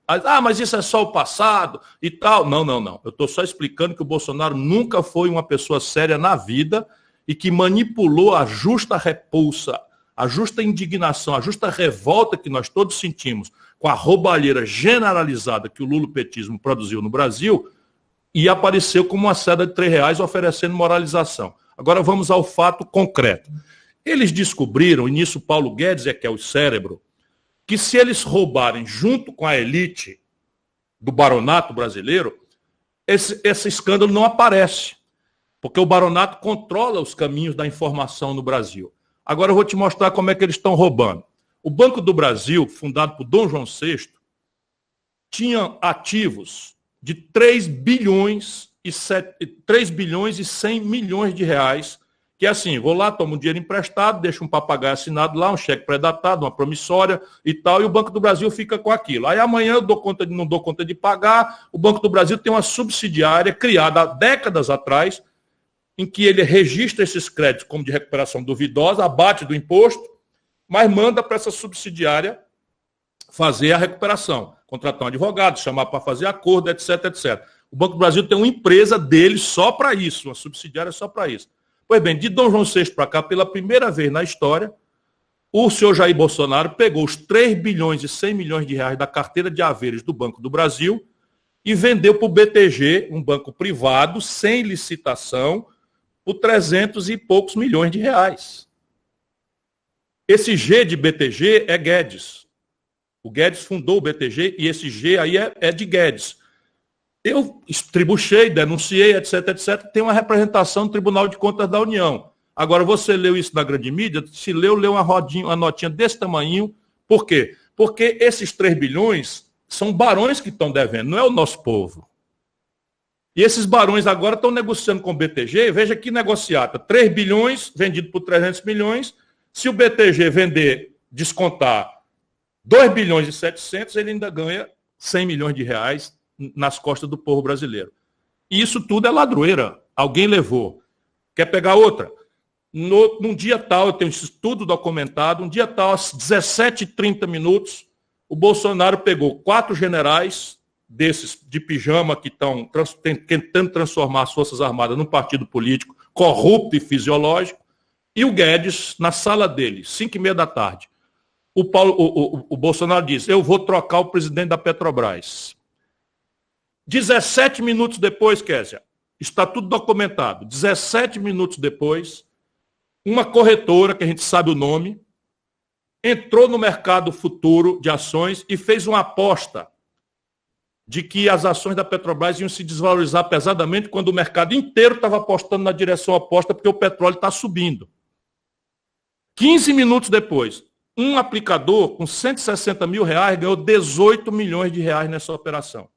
Mas isso é só o passado e tal. Não. Eu estou só explicando que o Bolsonaro nunca foi uma pessoa séria na vida e que manipulou a justa repulsa, a justa indignação, a justa revolta que nós todos sentimos com a roubalheira generalizada que o lulopetismo produziu no Brasil e apareceu como uma seda de R$3 oferecendo moralização. Agora vamos ao fato concreto. Eles descobriram, e nisso Paulo Guedes que é o cérebro, que se eles roubarem junto com a elite do baronato brasileiro, esse escândalo não aparece, porque o baronato controla os caminhos da informação no Brasil. Agora eu vou te mostrar como é que eles estão roubando. O Banco do Brasil, fundado por Dom João VI, tinha ativos de 3 bilhões e 100 milhões de reais, que é assim, vou lá, tomo um dinheiro emprestado, deixo um papagaio assinado lá, um cheque pré-datado, uma promissória e tal, e o Banco do Brasil fica com aquilo. Aí amanhã eu não dou conta de pagar, o Banco do Brasil tem uma subsidiária criada há décadas atrás, em que ele registra esses créditos como de recuperação duvidosa, abate do imposto, mas manda para essa subsidiária fazer a recuperação, contratar um advogado, chamar para fazer acordo, etc, etc. O Banco do Brasil tem uma empresa dele só para isso, uma subsidiária só para isso. Pois bem, de Dom João VI para cá, pela primeira vez na história, o senhor Jair Bolsonaro pegou os 3 bilhões e 100 milhões de reais da carteira de haveres do Banco do Brasil e vendeu para o BTG, um banco privado, sem licitação, por 300 e poucos milhões de reais. Esse G de BTG é Guedes. O Guedes fundou o BTG e esse G aí é de Guedes. Eu estribuchei, denunciei, etc, etc. Tem uma representação no Tribunal de Contas da União. Agora, você leu isso na grande mídia, se leu uma notinha desse tamanho. Por quê? Porque esses 3 bilhões são barões que estão devendo, não é o nosso povo. E esses barões agora estão negociando com o BTG, veja que negociata, 3 bilhões vendido por 300 milhões, se o BTG vender, descontar 2 bilhões e 700, ele ainda ganha 100 milhões de reais nas costas do povo brasileiro. E isso tudo é ladroeira. Alguém levou Quer pegar outra? Num dia tal, eu tenho isso tudo documentado, um dia tal, às 17h30, o Bolsonaro pegou 4 generais desses de pijama que estão tentando transformar as Forças Armadas num partido político corrupto e fisiológico, e o Guedes na sala dele, 5h30 da tarde. O Bolsonaro diz, eu vou trocar o presidente da Petrobras. 17 minutos depois, Kézia, está tudo documentado, 17 minutos depois, uma corretora, que a gente sabe o nome, entrou no mercado futuro de ações e fez uma aposta de que as ações da Petrobras iam se desvalorizar pesadamente quando o mercado inteiro estava apostando na direção oposta porque o petróleo está subindo. 15 minutos depois, um aplicador com 160 mil reais ganhou 18 milhões de reais nessa operação.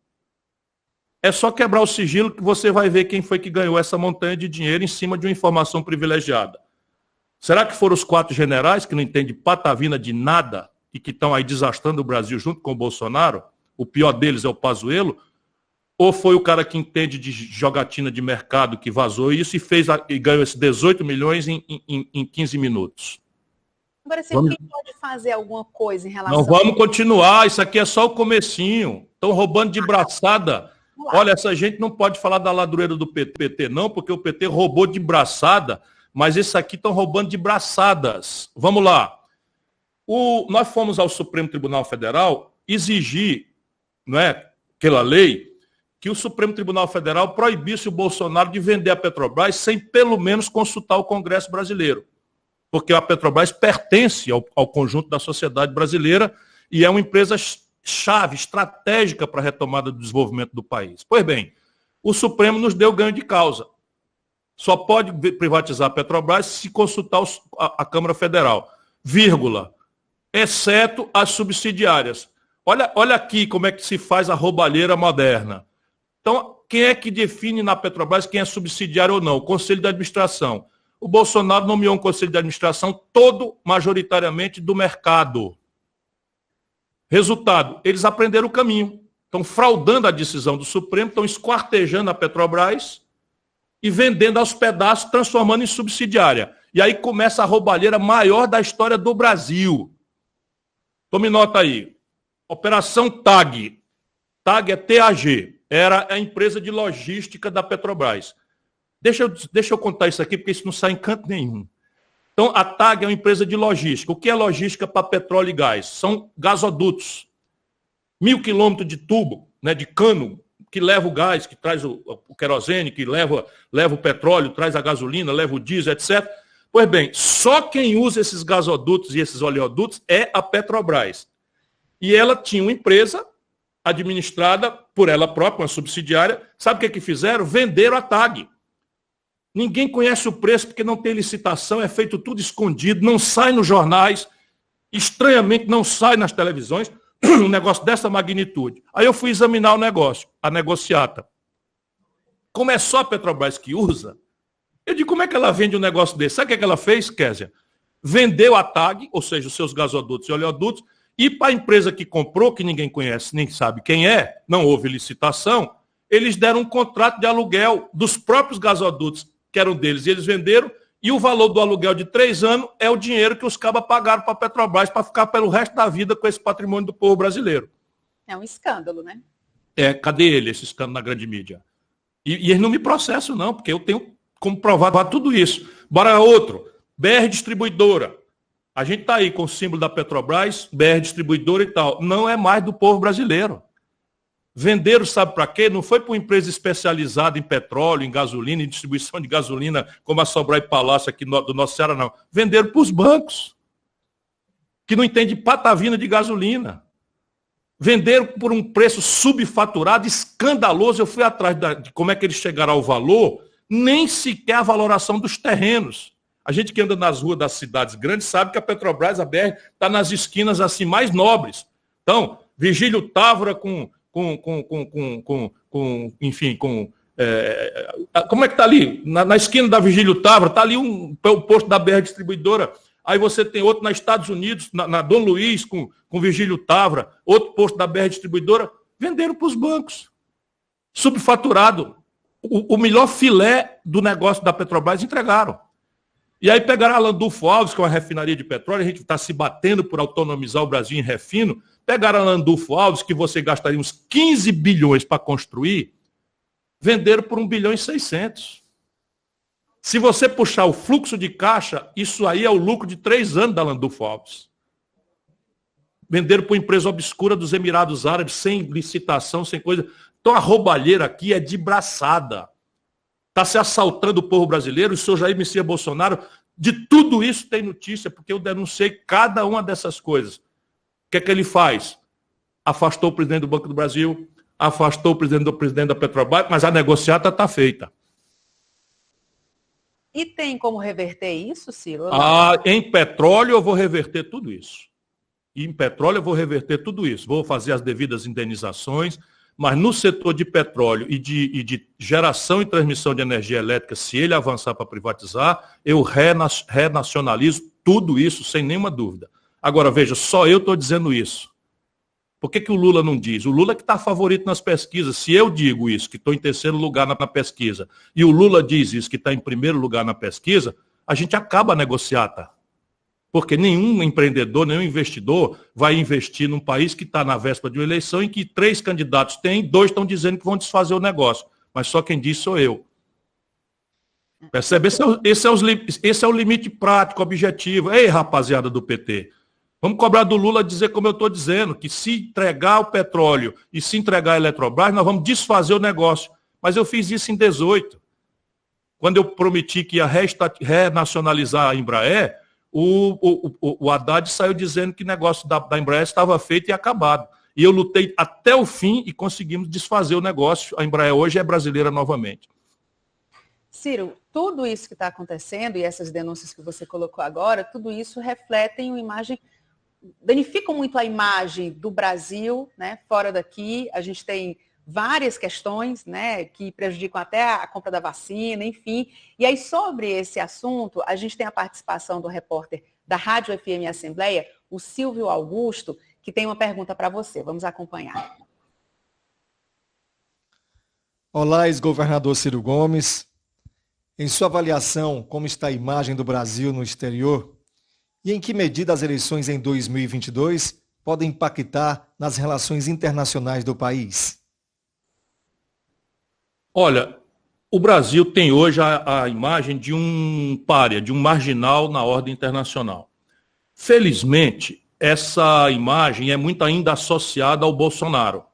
É só quebrar o sigilo que você vai ver quem foi que ganhou essa montanha de dinheiro em cima de uma informação privilegiada. Será que foram os 4 generais que não entendem patavina de nada e que estão aí desastrando o Brasil junto com o Bolsonaro? O pior deles é o Pazuello? Ou foi o cara que entende de jogatina de mercado que vazou isso e ganhou esses 18 milhões em 15 minutos? Agora, se alguém pode fazer alguma coisa em relação... Não, vamos continuar, isso aqui é só o comecinho. Estão roubando de braçada. Olha, essa gente não pode falar da ladroeira do PT não, porque o PT roubou de braçada, mas esse aqui estão roubando de braçadas. Vamos lá. Nós fomos ao Supremo Tribunal Federal exigir, não é, aquela lei, que o Supremo Tribunal Federal proibisse o Bolsonaro de vender a Petrobras sem pelo menos consultar o Congresso brasileiro. Porque a Petrobras pertence ao conjunto da sociedade brasileira e é uma empresa chave, estratégica para a retomada do desenvolvimento do país. Pois bem, o Supremo nos deu ganho de causa. Só pode privatizar a Petrobras se consultar a Câmara Federal, vírgula, exceto as subsidiárias. Olha aqui como é que se faz a roubalheira moderna. Então, quem é que define na Petrobras quem é subsidiário ou não? O Conselho de Administração. O Bolsonaro nomeou um Conselho de Administração todo majoritariamente do mercado. Resultado, eles aprenderam o caminho. Estão fraudando a decisão do Supremo, estão esquartejando a Petrobras e vendendo aos pedaços, transformando em subsidiária. E aí começa a roubalheira maior da história do Brasil. Tome nota aí. Operação TAG. TAG é TAG. Era a empresa de logística da Petrobras. Deixa eu contar isso aqui, porque isso não sai em canto nenhum. Então, a TAG é uma empresa de logística. O que é logística para petróleo e gás? São gasodutos. 1.000 quilômetros de tubo, né, de cano, que leva o gás, que traz o querosene, que leva o petróleo, traz a gasolina, leva o diesel, etc. Pois bem, só quem usa esses gasodutos e esses oleodutos é a Petrobras. E ela tinha uma empresa administrada por ela própria, uma subsidiária. Sabe o que fizeram? Venderam a TAG. Ninguém conhece o preço porque não tem licitação, é feito tudo escondido, não sai nos jornais, estranhamente não sai nas televisões, um negócio dessa magnitude. Aí eu fui examinar o negócio, a negociata. Como é só a Petrobras que usa, eu digo, como é que ela vende um negócio desse? Sabe o que ela fez, Kézia? Vendeu a TAG, ou seja, os seus gasodutos e oleodutos, e para a empresa que comprou, que ninguém conhece, nem sabe quem é, não houve licitação, eles deram um contrato de aluguel dos próprios gasodutos, que eram deles, e eles venderam, e o valor do aluguel de 3 anos é o dinheiro que os cabas pagaram para a Petrobras para ficar pelo resto da vida com esse patrimônio do povo brasileiro. É um escândalo, né? Cadê ele, esse escândalo na grande mídia? E eles não me processam, não, porque eu tenho como provar tudo isso. Bora outro. BR Distribuidora. A gente está aí com o símbolo da Petrobras, BR Distribuidora e tal. Não é mais do povo brasileiro. Venderam, sabe para quê? Não foi para uma empresa especializada em petróleo, em gasolina, em distribuição de gasolina, como a Sobral e Palácio aqui do nosso Ceará, não. Venderam para os bancos, que não entendem patavina de gasolina. Venderam por um preço subfaturado, escandaloso. Eu fui atrás de como é que eles chegaram ao valor, nem sequer a valoração dos terrenos. A gente que anda nas ruas das cidades grandes sabe que a Petrobras, a BR, está nas esquinas assim mais nobres. Então, Virgílio Távora como é que está ali? Na esquina da Virgílio Távora, está ali o posto da BR Distribuidora. Aí você tem outro nos Estados Unidos, na Dom Luiz, com Virgílio Távora, outro posto da BR Distribuidora. Venderam para os bancos. Subfaturado. o melhor filé do negócio da Petrobras entregaram. E aí pegaram a Landulfo Alves, que é uma refinaria de petróleo, a gente está se batendo por autonomizar o Brasil em refino, pegaram a Landulfo Alves, que você gastaria uns 15 bilhões para construir, venderam por 1 bilhão e 600. Se você puxar o fluxo de caixa, isso aí é o lucro de 3 anos da Landulfo Alves. Venderam para uma empresa obscura dos Emirados Árabes, sem licitação, sem coisa. Então a roubalheira aqui é de braçada. Está se assaltando o povo brasileiro, o senhor Jair Messias Bolsonaro, de tudo isso tem notícia, porque eu denunciei cada uma dessas coisas. O que é que ele faz? Afastou o presidente do Banco do Brasil, afastou o presidente da Petrobras, mas a negociata está feita. E tem como reverter isso, Ciro? Em petróleo eu vou reverter tudo isso. Em petróleo eu vou reverter tudo isso. Vou fazer as devidas indenizações, mas no setor de petróleo e de geração e transmissão de energia elétrica, se ele avançar para privatizar, eu renacionalizo tudo isso sem nenhuma dúvida. Agora, veja, só eu estou dizendo isso. Por que o Lula não diz? O Lula que está favorito nas pesquisas. Se eu digo isso, que estou em terceiro lugar na pesquisa, e o Lula diz isso, que está em primeiro lugar na pesquisa, a gente acaba a negociata. Porque nenhum empreendedor, nenhum investidor vai investir num país que está na véspera de uma eleição em que 3 candidatos têm, 2 estão dizendo que vão desfazer o negócio. Mas só quem diz sou eu. Percebe? Esse é o limite prático, objetivo. Ei, rapaziada do PT, vamos cobrar do Lula dizer como eu estou dizendo, que se entregar o petróleo e se entregar a Eletrobras, nós vamos desfazer o negócio. Mas eu fiz isso em 2018. Quando eu prometi que ia renacionalizar a Embraer, o Haddad saiu dizendo que o negócio da Embraer estava feito e acabado. E eu lutei até o fim e conseguimos desfazer o negócio. A Embraer hoje é brasileira novamente. Ciro, tudo isso que está acontecendo e essas denúncias que você colocou agora, tudo isso refletem uma imagem, danificam muito a imagem do Brasil, né, fora daqui. A gente tem várias questões, né, que prejudicam até a compra da vacina, enfim. E aí, sobre esse assunto, a gente tem a participação do repórter da Rádio FM Assembleia, o Silvio Augusto, que tem uma pergunta para você. Vamos acompanhar. Olá, ex-governador Ciro Gomes. Em sua avaliação, como está a imagem do Brasil no exterior? E em que medida as eleições em 2022 podem impactar nas relações internacionais do país? Olha, o Brasil tem hoje a imagem de um pária, de um marginal na ordem internacional. Felizmente, essa imagem é muito ainda associada ao Bolsonaro.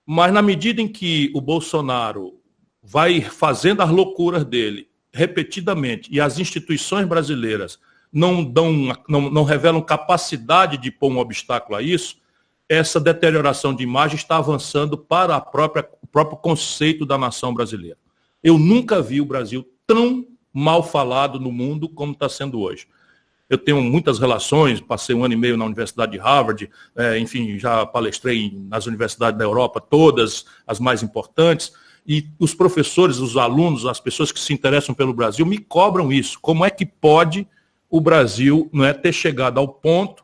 Mas na medida em que o Bolsonaro vai fazendo as loucuras dele repetidamente e as instituições brasileiras não revelam capacidade de pôr um obstáculo a isso, essa deterioração de imagem está avançando para o próprio conceito da nação brasileira. Eu nunca vi o Brasil tão mal falado no mundo como está sendo hoje. Eu tenho muitas relações, passei 1 ano e meio na Universidade de Harvard, enfim, já palestrei nas universidades da Europa, todas as mais importantes, e os professores, os alunos, as pessoas que se interessam pelo Brasil me cobram isso. Como é que pode o Brasil ter chegado ao ponto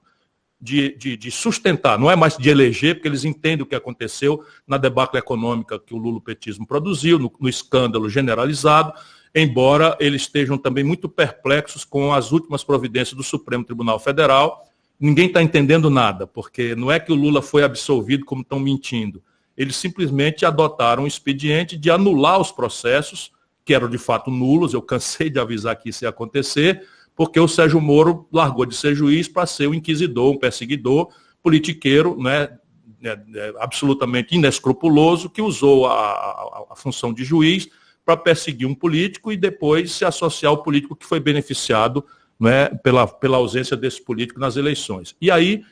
de sustentar, não é mais de eleger, porque eles entendem o que aconteceu na debacle econômica que o lulopetismo produziu, no escândalo generalizado, embora eles estejam também muito perplexos com as últimas providências do Supremo Tribunal Federal. Ninguém está entendendo nada, porque não é que o Lula foi absolvido como estão mentindo. Eles simplesmente adotaram um expediente de anular os processos, que eram de fato nulos, eu cansei de avisar que isso ia acontecer, porque o Sérgio Moro largou de ser juiz para ser um inquisidor, um perseguidor, politiqueiro, absolutamente inescrupuloso, que usou a função de juiz para perseguir um político e depois se associar ao político que foi beneficiado pela ausência desse político nas eleições. E aí,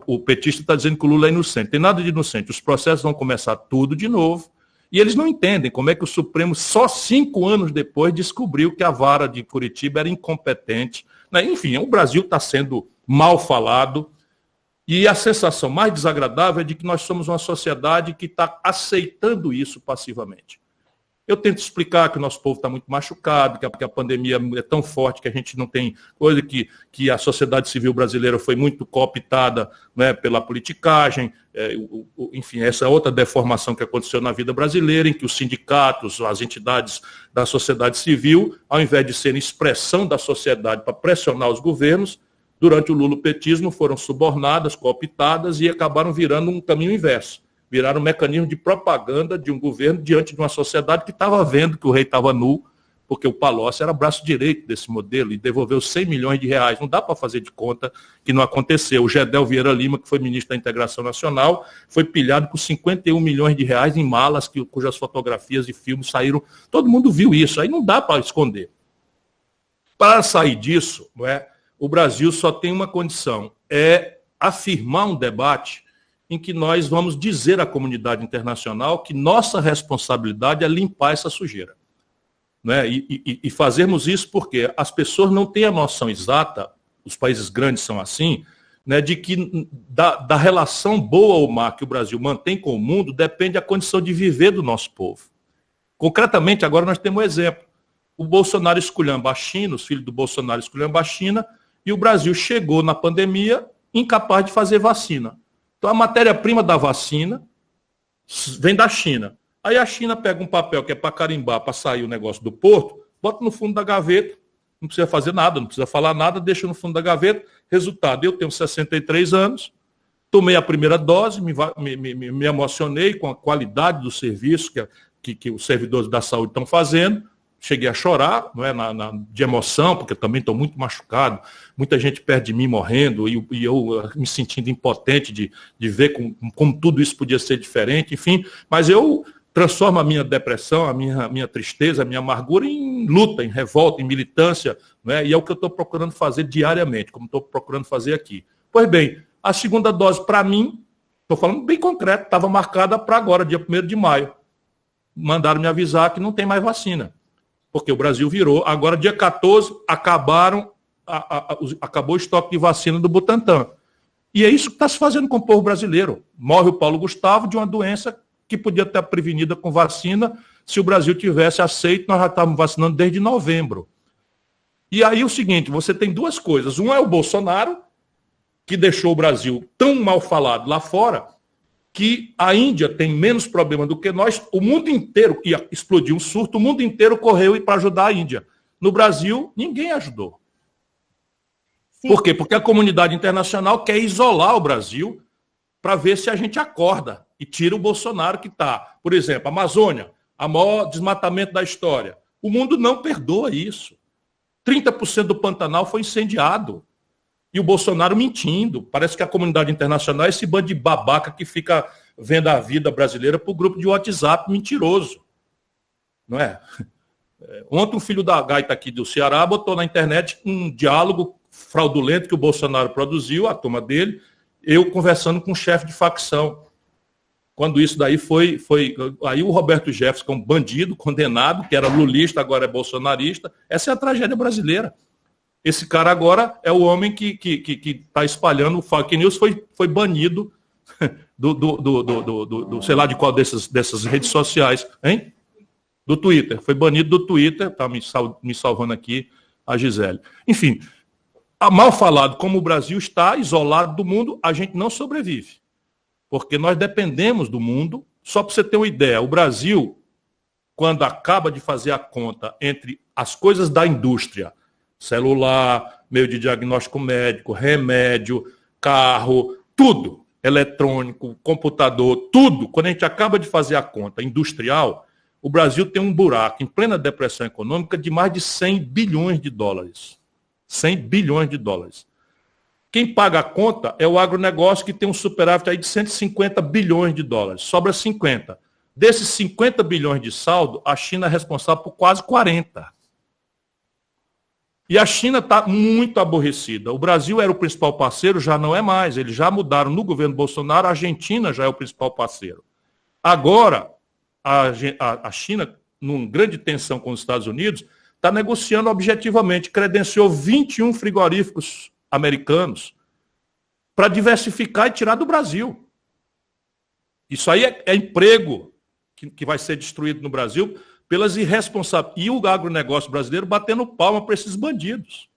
o petista está dizendo que o Lula é inocente. Tem nada de inocente. Os processos vão começar tudo de novo. E eles não entendem como é que o Supremo, só 5 anos depois, descobriu que a vara de Curitiba era incompetente. Enfim, o Brasil está sendo mal falado. E a sensação mais desagradável é de que nós somos uma sociedade que está aceitando isso passivamente. Eu tento explicar que o nosso povo está muito machucado, que a pandemia é tão forte que a gente não tem coisa, que a sociedade civil brasileira foi muito cooptada, né, pela politicagem, enfim, essa outra deformação que aconteceu na vida brasileira, em que os sindicatos, as entidades da sociedade civil, ao invés de serem expressão da sociedade para pressionar os governos, durante o lulopetismo foram subornadas, cooptadas e acabaram virando um caminho inverso. Viraram um mecanismo de propaganda de um governo diante de uma sociedade que estava vendo que o rei estava nu, porque o Palocci era braço direito desse modelo e devolveu 100 milhões de reais. Não dá para fazer de conta que não aconteceu. O Gedel Vieira Lima, que foi ministro da Integração Nacional, foi pilhado por 51 milhões de reais em malas, cujas fotografias e filmes saíram. Todo mundo viu isso, aí não dá para esconder. Para sair disso, não é, o Brasil só tem uma condição, é afirmar um debate em que nós vamos dizer à comunidade internacional que nossa responsabilidade é limpar essa sujeira. Né? E fazermos isso porque as pessoas não têm a noção exata, os países grandes são assim, né, de que da relação boa ou má que o Brasil mantém com o mundo depende a condição de viver do nosso povo. Concretamente, agora nós temos um exemplo. O Bolsonaro esculhamba a China, os filhos do Bolsonaro esculhamba a China, e o Brasil chegou na pandemia incapaz de fazer vacina. Então, a matéria-prima da vacina vem da China. Aí a China pega um papel que é para carimbar, para sair o negócio do porto, bota no fundo da gaveta, não precisa fazer nada, não precisa falar nada, deixa no fundo da gaveta. Resultado, eu tenho 63 anos, tomei a primeira dose, me emocionei com a qualidade do serviço que os servidores da saúde estão fazendo. Cheguei a chorar, não é, de emoção, porque eu também estou muito machucado. Muita gente perto de mim morrendo e eu me sentindo impotente de ver como tudo isso podia ser diferente, enfim. Mas eu transformo a minha depressão, a minha tristeza, a minha amargura em luta, em revolta, em militância, não é? E é o que eu estou procurando fazer diariamente, como estou procurando fazer aqui. Pois bem, a segunda dose, para mim, estou falando bem concreto, estava marcada para agora, dia 1º de maio. Mandaram me avisar que não tem mais vacina. Porque o Brasil virou. Agora, dia 14, acabou o estoque de vacina do Butantan. E é isso que está se fazendo com o povo brasileiro. Morre o Paulo Gustavo de uma doença que podia estar prevenida com vacina se o Brasil tivesse aceito. Nós já estávamos vacinando desde novembro. E aí o seguinte, você tem duas coisas. Um é o Bolsonaro, que deixou o Brasil tão mal falado lá fora, que a Índia tem menos problema do que nós, o mundo inteiro ia explodir um surto, o mundo inteiro correu para ajudar a Índia. No Brasil, ninguém ajudou. Sim. Por quê? Porque a comunidade internacional quer isolar o Brasil para ver se a gente acorda e tira o Bolsonaro que está. Por exemplo, a Amazônia, a maior desmatamento da história. O mundo não perdoa isso. 30% do Pantanal foi incendiado. E o Bolsonaro mentindo. Parece que a comunidade internacional é esse bando de babaca que fica vendo a vida brasileira por grupo de WhatsApp mentiroso. Não é? Ontem um filho da gaita aqui do Ceará botou na internet um diálogo fraudulento que o Bolsonaro produziu, a turma dele, eu conversando com um chefe de facção. Quando isso daí foi... Aí o Roberto Jefferson, que é um bandido condenado, que era lulista, agora é bolsonarista. Essa é a tragédia brasileira. Esse cara agora é o homem que está espalhando o fake news, foi banido do sei lá de qual dessas redes sociais, hein? Do Twitter. Foi banido do Twitter, está me salvando aqui a Gisele. Enfim, mal falado, como o Brasil está isolado do mundo, a gente não sobrevive. Porque nós dependemos do mundo. Só para você ter uma ideia, o Brasil, quando acaba de fazer a conta entre as coisas da indústria, celular, meio de diagnóstico médico, remédio, carro, tudo, eletrônico, computador, tudo. Quando a gente acaba de fazer a conta industrial, o Brasil tem um buraco em plena depressão econômica de mais de 100 bilhões de dólares. 100 bilhões de dólares. Quem paga a conta é o agronegócio, que tem um superávit aí de 150 bilhões de dólares. Sobra 50. Desses 50 bilhões de saldo, a China é responsável por quase 40. E a China está muito aborrecida. O Brasil era o principal parceiro, já não é mais. Eles já mudaram no governo Bolsonaro, a Argentina já é o principal parceiro. Agora, a China, numa grande tensão com os Estados Unidos, está negociando objetivamente, credenciou 21 frigoríficos americanos para diversificar e tirar do Brasil. Isso aí é emprego que vai ser destruído no Brasil pelas irresponsabilidades. E o agronegócio brasileiro batendo palma para esses bandidos.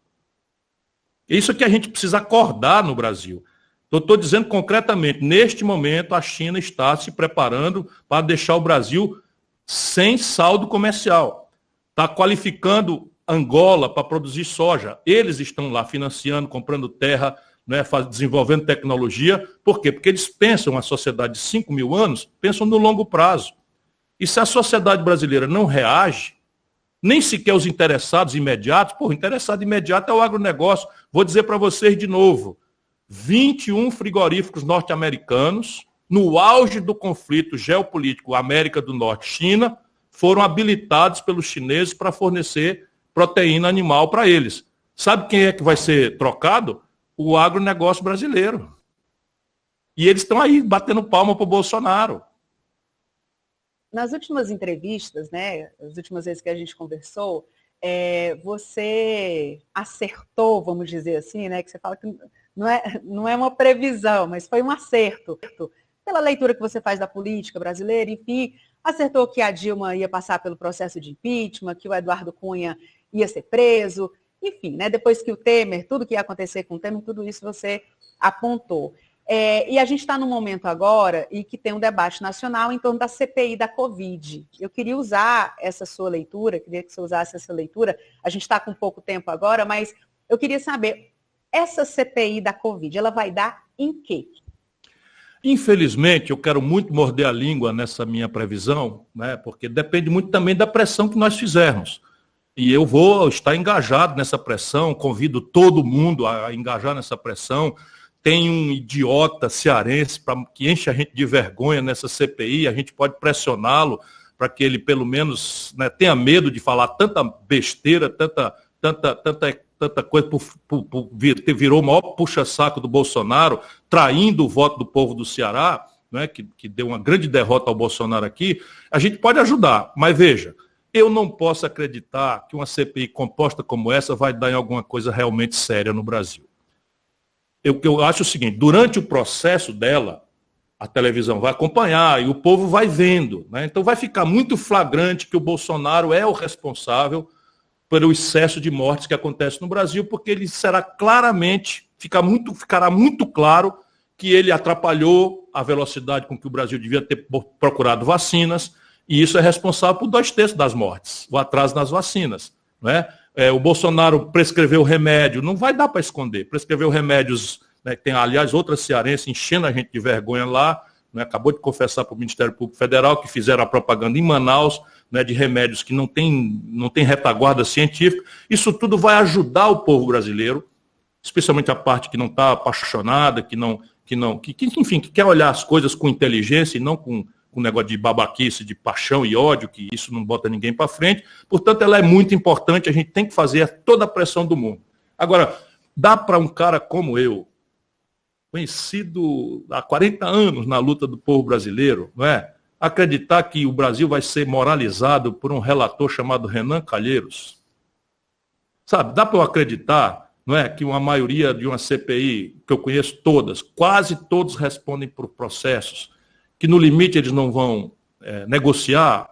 Isso é que a gente precisa acordar no Brasil. Eu estou dizendo concretamente, neste momento a China está se preparando para deixar o Brasil sem saldo comercial. Está qualificando Angola para produzir soja. Eles estão lá financiando, comprando terra, né, desenvolvendo tecnologia. Por quê? Porque eles pensam, a sociedade de 5 mil anos, pensam no longo prazo. E se a sociedade brasileira não reage, nem sequer os interessados imediatos, o interessado imediato é o agronegócio. Vou dizer para vocês de novo, 21 frigoríficos norte-americanos, no auge do conflito geopolítico América do Norte-China, foram habilitados pelos chineses para fornecer proteína animal para eles. Sabe quem é que vai ser trocado? O agronegócio brasileiro. E eles estão aí batendo palma para o Bolsonaro. Nas últimas entrevistas, né, as últimas vezes que a gente conversou, você acertou, vamos dizer assim, né, que você fala que não é uma previsão, mas foi um acerto. Pela leitura que você faz da política brasileira, enfim, acertou que a Dilma ia passar pelo processo de impeachment, que o Eduardo Cunha ia ser preso, enfim, né, depois que o Temer, tudo que ia acontecer com o Temer, tudo isso você apontou. E a gente está num momento agora e que tem um debate nacional em torno da CPI da Covid. Eu queria usar essa sua leitura, queria que você usasse essa leitura. A gente está com pouco tempo agora, mas eu queria saber, essa CPI da Covid, ela vai dar em quê? Infelizmente, eu quero muito morder a língua nessa minha previsão, né, porque depende muito também da pressão que nós fizermos. E eu vou estar engajado nessa pressão, convido todo mundo a engajar nessa pressão. Tem um idiota cearense que enche a gente de vergonha nessa CPI, a gente pode pressioná-lo para que ele, pelo menos, né, tenha medo de falar tanta besteira, tanta coisa, virou o maior puxa-saco do Bolsonaro, traindo o voto do povo do Ceará, né, que deu uma grande derrota ao Bolsonaro aqui. A gente pode ajudar, mas veja, eu não posso acreditar que uma CPI composta como essa vai dar em alguma coisa realmente séria no Brasil. Eu acho o seguinte, durante o processo dela, a televisão vai acompanhar e o povo vai vendo, né? Então vai ficar muito flagrante que o Bolsonaro é o responsável pelo excesso de mortes que acontece no Brasil, porque ele será claramente, ficará muito claro que ele atrapalhou a velocidade com que o Brasil devia ter procurado vacinas, e isso é responsável por 2/3 das mortes, o atraso nas vacinas, né? O Bolsonaro prescreveu remédio, não vai dar para esconder, prescreveu remédios, né, tem, aliás, outra cearense enchendo a gente de vergonha lá, né, acabou de confessar para o Ministério Público Federal que fizeram a propaganda em Manaus, né, de remédios que não tem retaguarda científica. Isso tudo vai ajudar o povo brasileiro, especialmente a parte que não está apaixonada, que enfim, que quer olhar as coisas com inteligência e não com negócio de babaquice, de paixão e ódio, que isso não bota ninguém para frente. Portanto, ela é muito importante, a gente tem que fazer toda a pressão do mundo. Agora, dá para um cara como eu, conhecido há 40 anos na luta do povo brasileiro, não é? Acreditar que o Brasil vai ser moralizado por um relator chamado Renan Calheiros? Sabe, dá para eu acreditar, não é, que uma maioria de uma CPI, que eu conheço todas, quase todos respondem por processos, que no limite eles não vão negociar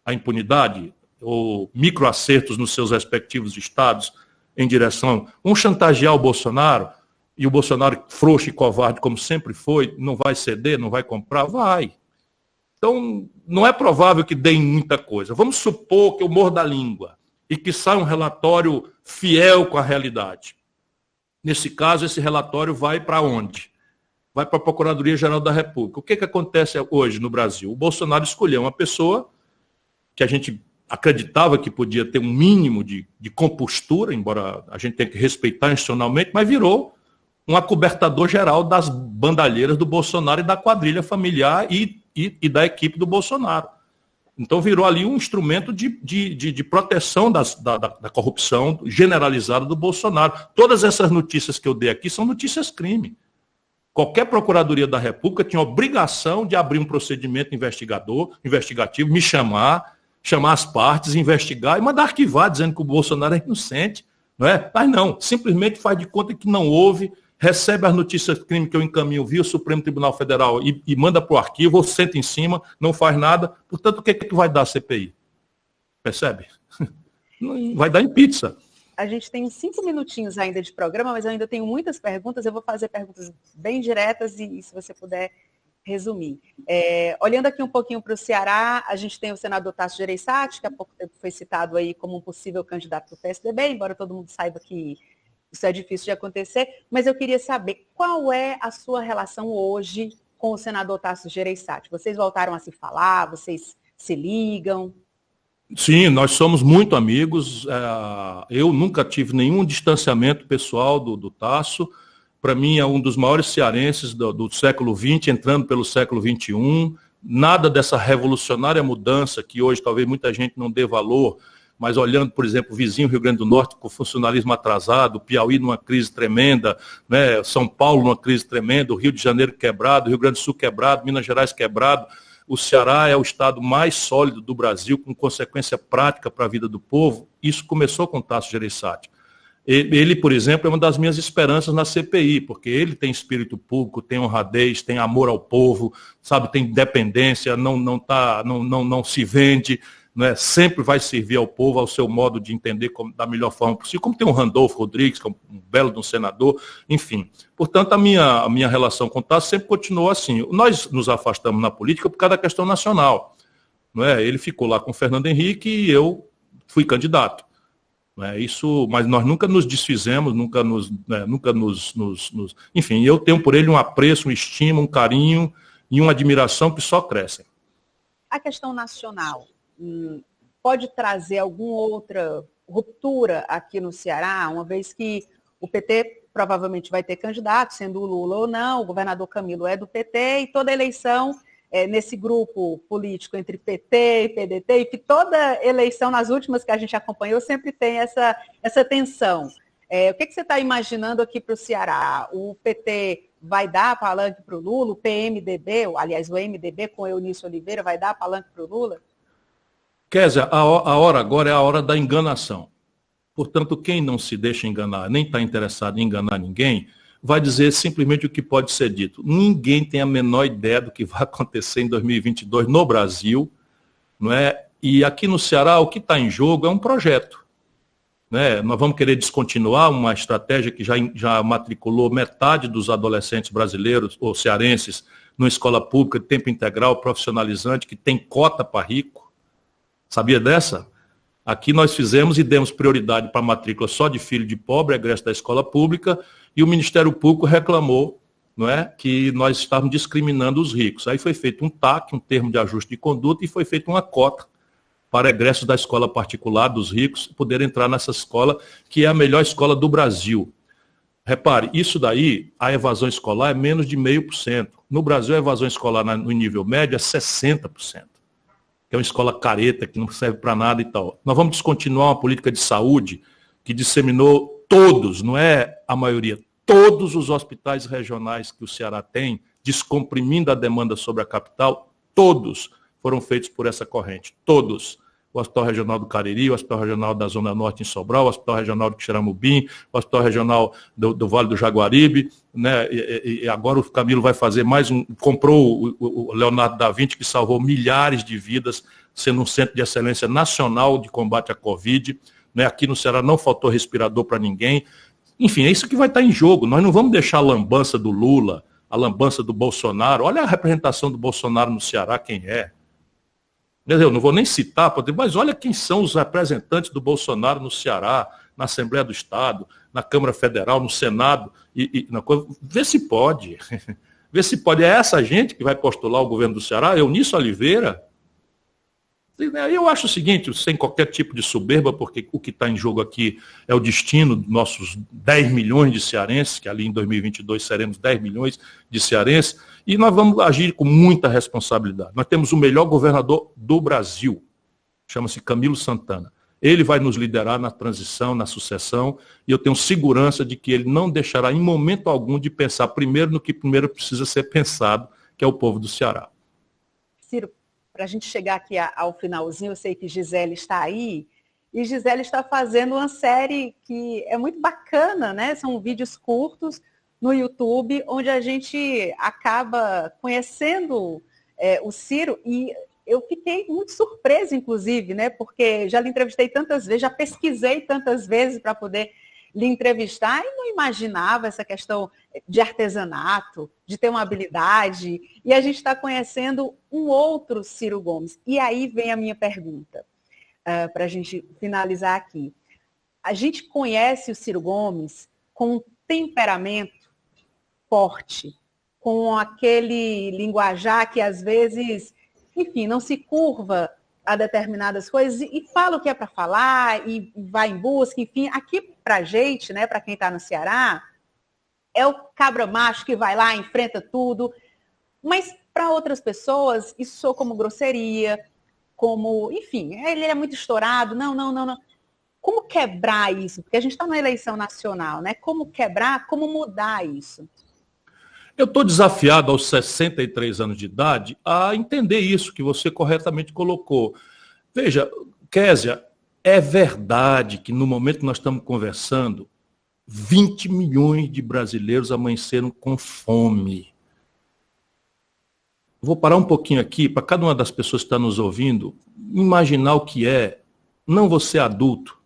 a impunidade ou microacertos nos seus respectivos estados em direção, vão chantagear o Bolsonaro, e o Bolsonaro, frouxo e covarde como sempre foi, não vai ceder, não vai comprar? Vai. Então, não é provável que dê em muita coisa. Vamos supor que eu morda a língua e que saia um relatório fiel com a realidade. Nesse caso, esse relatório vai para onde? Vai para a Procuradoria-Geral da República. O que acontece hoje no Brasil? O Bolsonaro escolheu uma pessoa que a gente acreditava que podia ter um mínimo de compostura, embora a gente tenha que respeitar institucionalmente, mas virou um acobertador geral das bandalheiras do Bolsonaro e da quadrilha familiar e da equipe do Bolsonaro. Então virou ali um instrumento de proteção da corrupção generalizada do Bolsonaro. Todas essas notícias que eu dei aqui são notícias crime. Qualquer Procuradoria da República tinha obrigação de abrir um procedimento investigativo, me chamar as partes, investigar e mandar arquivar, dizendo que o Bolsonaro é inocente. Não é? Mas não, simplesmente faz de conta que não houve, recebe as notícias de crime que eu encaminho via o Supremo Tribunal Federal e manda para o arquivo, ou senta em cima, não faz nada. Portanto, o que vai dar a CPI? percebe? Não vai dar em pizza. A gente tem 5 minutinhos ainda de programa, mas eu ainda tenho muitas perguntas. Eu vou fazer perguntas bem diretas e se você puder resumir. Olhando aqui um pouquinho para o Ceará, a gente tem o senador Tasso Gereissati, que há pouco tempo foi citado aí como um possível candidato do PSDB, embora todo mundo saiba que isso é difícil de acontecer, mas eu queria saber qual é a sua relação hoje com o senador Tasso Gereissati. Vocês voltaram a se falar, vocês se ligam? Sim, nós somos muito amigos. Eu nunca tive nenhum distanciamento pessoal do Tasso. Para mim, é um dos maiores cearenses do século XX, entrando pelo século XXI. Nada dessa revolucionária mudança que hoje talvez muita gente não dê valor, mas olhando, por exemplo, o vizinho Rio Grande do Norte com o funcionalismo atrasado, Piauí numa crise tremenda, né, São Paulo numa crise tremenda, o Rio de Janeiro quebrado, Rio Grande do Sul quebrado, Minas Gerais quebrado. O Ceará é o estado mais sólido do Brasil, com consequência prática para a vida do povo. Isso começou com o Tasso Gereissati. Ele, por exemplo, é uma das minhas esperanças na CPI, porque ele tem espírito público, tem honradez, tem amor ao povo, sabe, tem independência, não se vende, né, sempre vai servir ao povo, ao seu modo de entender da melhor forma possível, como tem o Randolfo Rodrigues, que é um belo de um senador, enfim. Portanto, a minha relação com o Tasso sempre continuou assim. Nós nos afastamos na política por causa da questão nacional. Não é? Ele ficou lá com o Fernando Henrique e eu fui candidato. Não é? Isso, mas nós nunca nos desfizemos, enfim, eu tenho por ele um apreço, uma estima, um carinho e uma admiração que só crescem. A questão nacional pode trazer alguma outra ruptura aqui no Ceará, uma vez que o PT provavelmente vai ter candidato, sendo o Lula ou não, o governador Camilo é do PT, e toda eleição nesse grupo político entre PT e PDT, e que toda eleição, nas últimas que a gente acompanhou, sempre tem essa tensão. O que você está imaginando aqui para o Ceará? O PT vai dar palanque para o Lula, o PMDB, aliás, o MDB com Eunício Oliveira vai dar palanque para o Lula? Kézia, a hora agora é a hora da enganação. Portanto, quem não se deixa enganar, nem está interessado em enganar ninguém, vai dizer simplesmente o que pode ser dito. Ninguém tem a menor ideia do que vai acontecer em 2022 no Brasil, não é? E aqui no Ceará, o que está em jogo é um projeto. Né? Nós vamos querer descontinuar uma estratégia que já matriculou metade dos adolescentes brasileiros ou cearenses numa escola pública de tempo integral, profissionalizante, que tem cota para rico. Sabia dessa? Aqui nós fizemos e demos prioridade para a matrícula só de filho de pobre, egresso da escola pública, e o Ministério Público reclamou, não é, que nós estávamos discriminando os ricos. Aí foi feito um TAC, um termo de ajuste de conduta, e foi feita uma cota para egressos da escola particular dos ricos poderem entrar nessa escola, que é a melhor escola do Brasil. Repare, isso daí, a evasão escolar é menos de 0,5%. No Brasil, a evasão escolar no nível médio é 60%. Que é uma escola careta, que não serve para nada e tal. Nós vamos descontinuar uma política de saúde que disseminou todos, não é a maioria, todos os hospitais regionais que o Ceará tem, descomprimindo a demanda sobre a capital, todos foram feitos por essa corrente, todos. O Hospital Regional do Cariri, o Hospital Regional da Zona Norte em Sobral, o Hospital Regional do Quixeramobim, o Hospital Regional do Vale do Jaguaribe, né? E agora o Camilo vai fazer mais comprou o Leonardo da Vinci, que salvou milhares de vidas, sendo um centro de excelência nacional de combate à Covid, né? Aqui no Ceará não faltou respirador para ninguém. Enfim, é isso que vai estar em jogo. Nós não vamos deixar a lambança do Lula, a lambança do Bolsonaro. Olha a representação do Bolsonaro no Ceará, quem é. Eu não vou nem citar, mas olha quem são os representantes do Bolsonaro no Ceará, na Assembleia do Estado, na Câmara Federal, no Senado. Vê se pode. Vê se pode. É essa gente que vai postular o governo do Ceará, Eunício Oliveira. Eu acho o seguinte, sem qualquer tipo de soberba, porque o que está em jogo aqui é o destino dos nossos 10 milhões de cearenses, que ali em 2022 seremos 10 milhões de cearenses, e nós vamos agir com muita responsabilidade. Nós temos o melhor governador do Brasil, chama-se Camilo Santana. Ele vai nos liderar na transição, na sucessão, e eu tenho segurança de que ele não deixará em momento algum de pensar primeiro no que primeiro precisa ser pensado, que é o povo do Ceará. Ciro, para a gente chegar aqui ao finalzinho, eu sei que Gisele está aí, e Gisele está fazendo uma série que é muito bacana, né? São vídeos curtos no YouTube, onde a gente acaba conhecendo o Ciro, e eu fiquei muito surpresa, inclusive, né? Porque já lhe entrevistei tantas vezes, já pesquisei tantas vezes para poder lhe entrevistar e não imaginava essa questão de artesanato, de ter uma habilidade. E a gente está conhecendo um outro Ciro Gomes. E aí vem a minha pergunta, para a gente finalizar aqui. A gente conhece o Ciro Gomes com um temperamento forte, com aquele linguajar que às vezes, enfim, não se curva a determinadas coisas e fala o que é para falar e vai em busca, enfim. Aqui para a gente, né, para quem está no Ceará, é o cabra macho que vai lá, enfrenta tudo, mas para outras pessoas isso soa como grosseria, como, enfim, ele é muito estourado, não. Como quebrar isso? Porque a gente está numa eleição nacional, né? Como quebrar, como mudar isso? Eu estou desafiado aos 63 anos de idade a entender isso que você corretamente colocou. Veja, Kézia, é verdade que no momento que nós estamos conversando, 20 milhões de brasileiros amanheceram com fome. Vou parar um pouquinho aqui para cada uma das pessoas que está nos ouvindo imaginar o que é, não você adulto,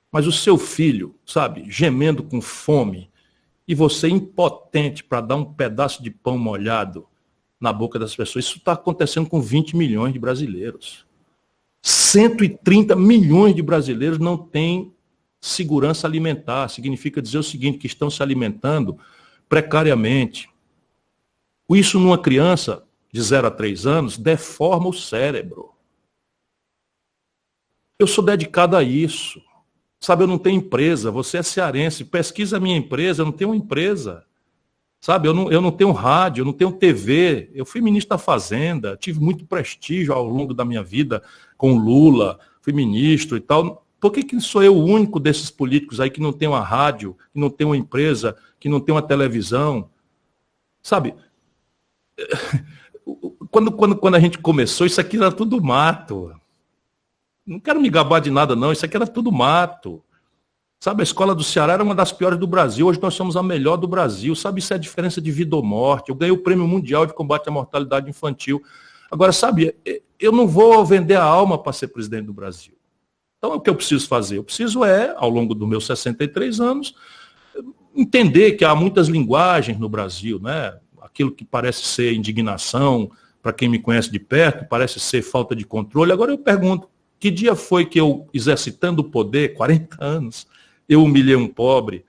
mas o seu filho, sabe, gemendo com fome, e você impotente para dar um pedaço de pão molhado na boca das pessoas. Isso está acontecendo com 20 milhões de brasileiros. 130 milhões de brasileiros não têm segurança alimentar. Significa dizer o seguinte, que estão se alimentando precariamente. Isso numa criança de 0 a 3 anos deforma o cérebro. Eu sou dedicado a isso. Sabe, eu não tenho empresa, você é cearense, pesquisa a minha empresa, eu não tenho uma empresa. Sabe, eu não tenho rádio, eu não tenho TV, eu fui ministro da Fazenda, tive muito prestígio ao longo da minha vida com o Lula, fui ministro e tal. Por que sou eu o único desses políticos aí que não tem uma rádio, que não tem uma empresa, que não tem uma televisão? Sabe, quando a gente começou, isso aqui era tudo mato. Não quero me gabar de nada, não. Isso aqui era tudo mato. Sabe, a escola do Ceará era uma das piores do Brasil. Hoje nós somos a melhor do Brasil. Sabe, isso é a diferença de vida ou morte. Eu ganhei o Prêmio Mundial de Combate à Mortalidade Infantil. Agora, sabe, eu não vou vender a alma para ser presidente do Brasil. Então, o que eu preciso fazer? Eu preciso ao longo dos meus 63 anos, entender que há muitas linguagens no Brasil, né? Aquilo que parece ser indignação, para quem me conhece de perto, parece ser falta de controle. Agora eu pergunto, que dia foi que eu, exercitando o poder, 40 anos, eu humilhei um pobre,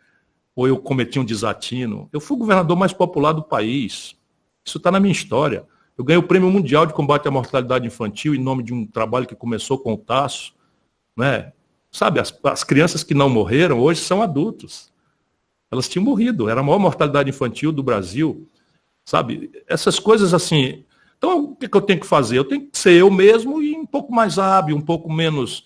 ou eu cometi um desatino? Eu fui o governador mais popular do país. Isso está na minha história. Eu ganhei o Prêmio Mundial de Combate à Mortalidade Infantil em nome de um trabalho que começou com o Tasso. Né? Sabe, as crianças que não morreram hoje são adultos. Elas tinham morrido. Era a maior mortalidade infantil do Brasil. Sabe, essas coisas assim... Então, o que eu tenho que fazer? Eu tenho que ser eu mesmo e um pouco mais hábil, um pouco menos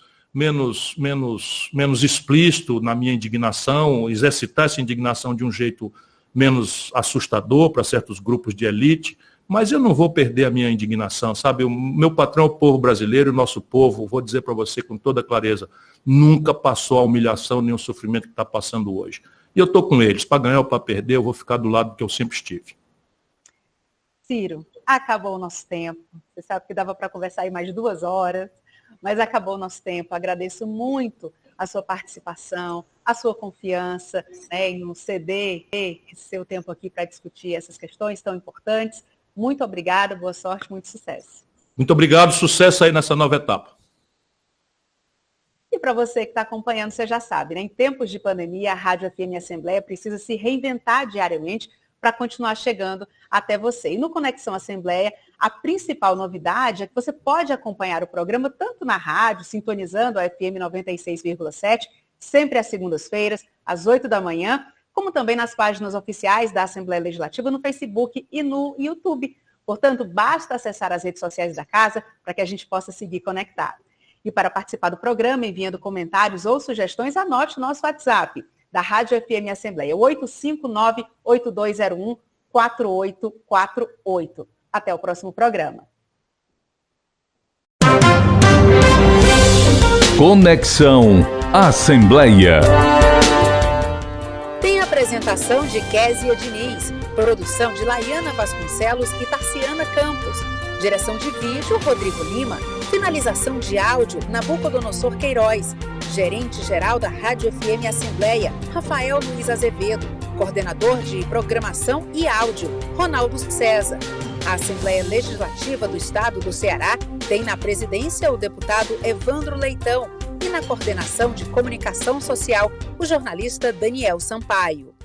explícito na minha indignação, exercitar essa indignação de um jeito menos assustador para certos grupos de elite, mas eu não vou perder a minha indignação, sabe? O meu patrão é o povo brasileiro, o nosso povo, vou dizer para você com toda clareza, nunca passou a humilhação nem o sofrimento que está passando hoje. E eu estou com eles, para ganhar ou para perder, eu vou ficar do lado que eu sempre estive. Ciro, acabou o nosso tempo. Você sabe que dava para conversar aí mais 2 horas, mas acabou o nosso tempo. Agradeço muito a sua participação, a sua confiança, né, em nos ceder esse seu tempo aqui para discutir essas questões tão importantes. Muito obrigada, boa sorte, muito sucesso. Muito obrigado, sucesso aí nessa nova etapa. E para você que está acompanhando, você já sabe, né? Em tempos de pandemia, a Rádio FM Assembleia precisa se reinventar diariamente para continuar chegando até você. E no Conexão Assembleia, a principal novidade é que você pode acompanhar o programa tanto na rádio, sintonizando a FM 96,7, sempre às segundas-feiras, às 8 da manhã, como também nas páginas oficiais da Assembleia Legislativa, no Facebook e no YouTube. Portanto, basta acessar as redes sociais da casa para que a gente possa seguir conectado. E para participar do programa, enviando comentários ou sugestões, anote o nosso WhatsApp da Rádio FM Assembleia, 859-8201-4848. Até o próximo programa. Conexão Assembleia. Tem Apresentação de Késia Diniz. Produção de Laiana Vasconcelos e Tarciana Campos. Direção de vídeo, Rodrigo Lima. Finalização de áudio, Nabucodonosor Queiroz. Gerente-geral da Rádio FM Assembleia, Rafael Luiz Azevedo. Coordenador de Programação e Áudio, Ronaldo César. A Assembleia Legislativa do Estado do Ceará tem na presidência o deputado Evandro Leitão e na coordenação de comunicação social, o jornalista Daniel Sampaio.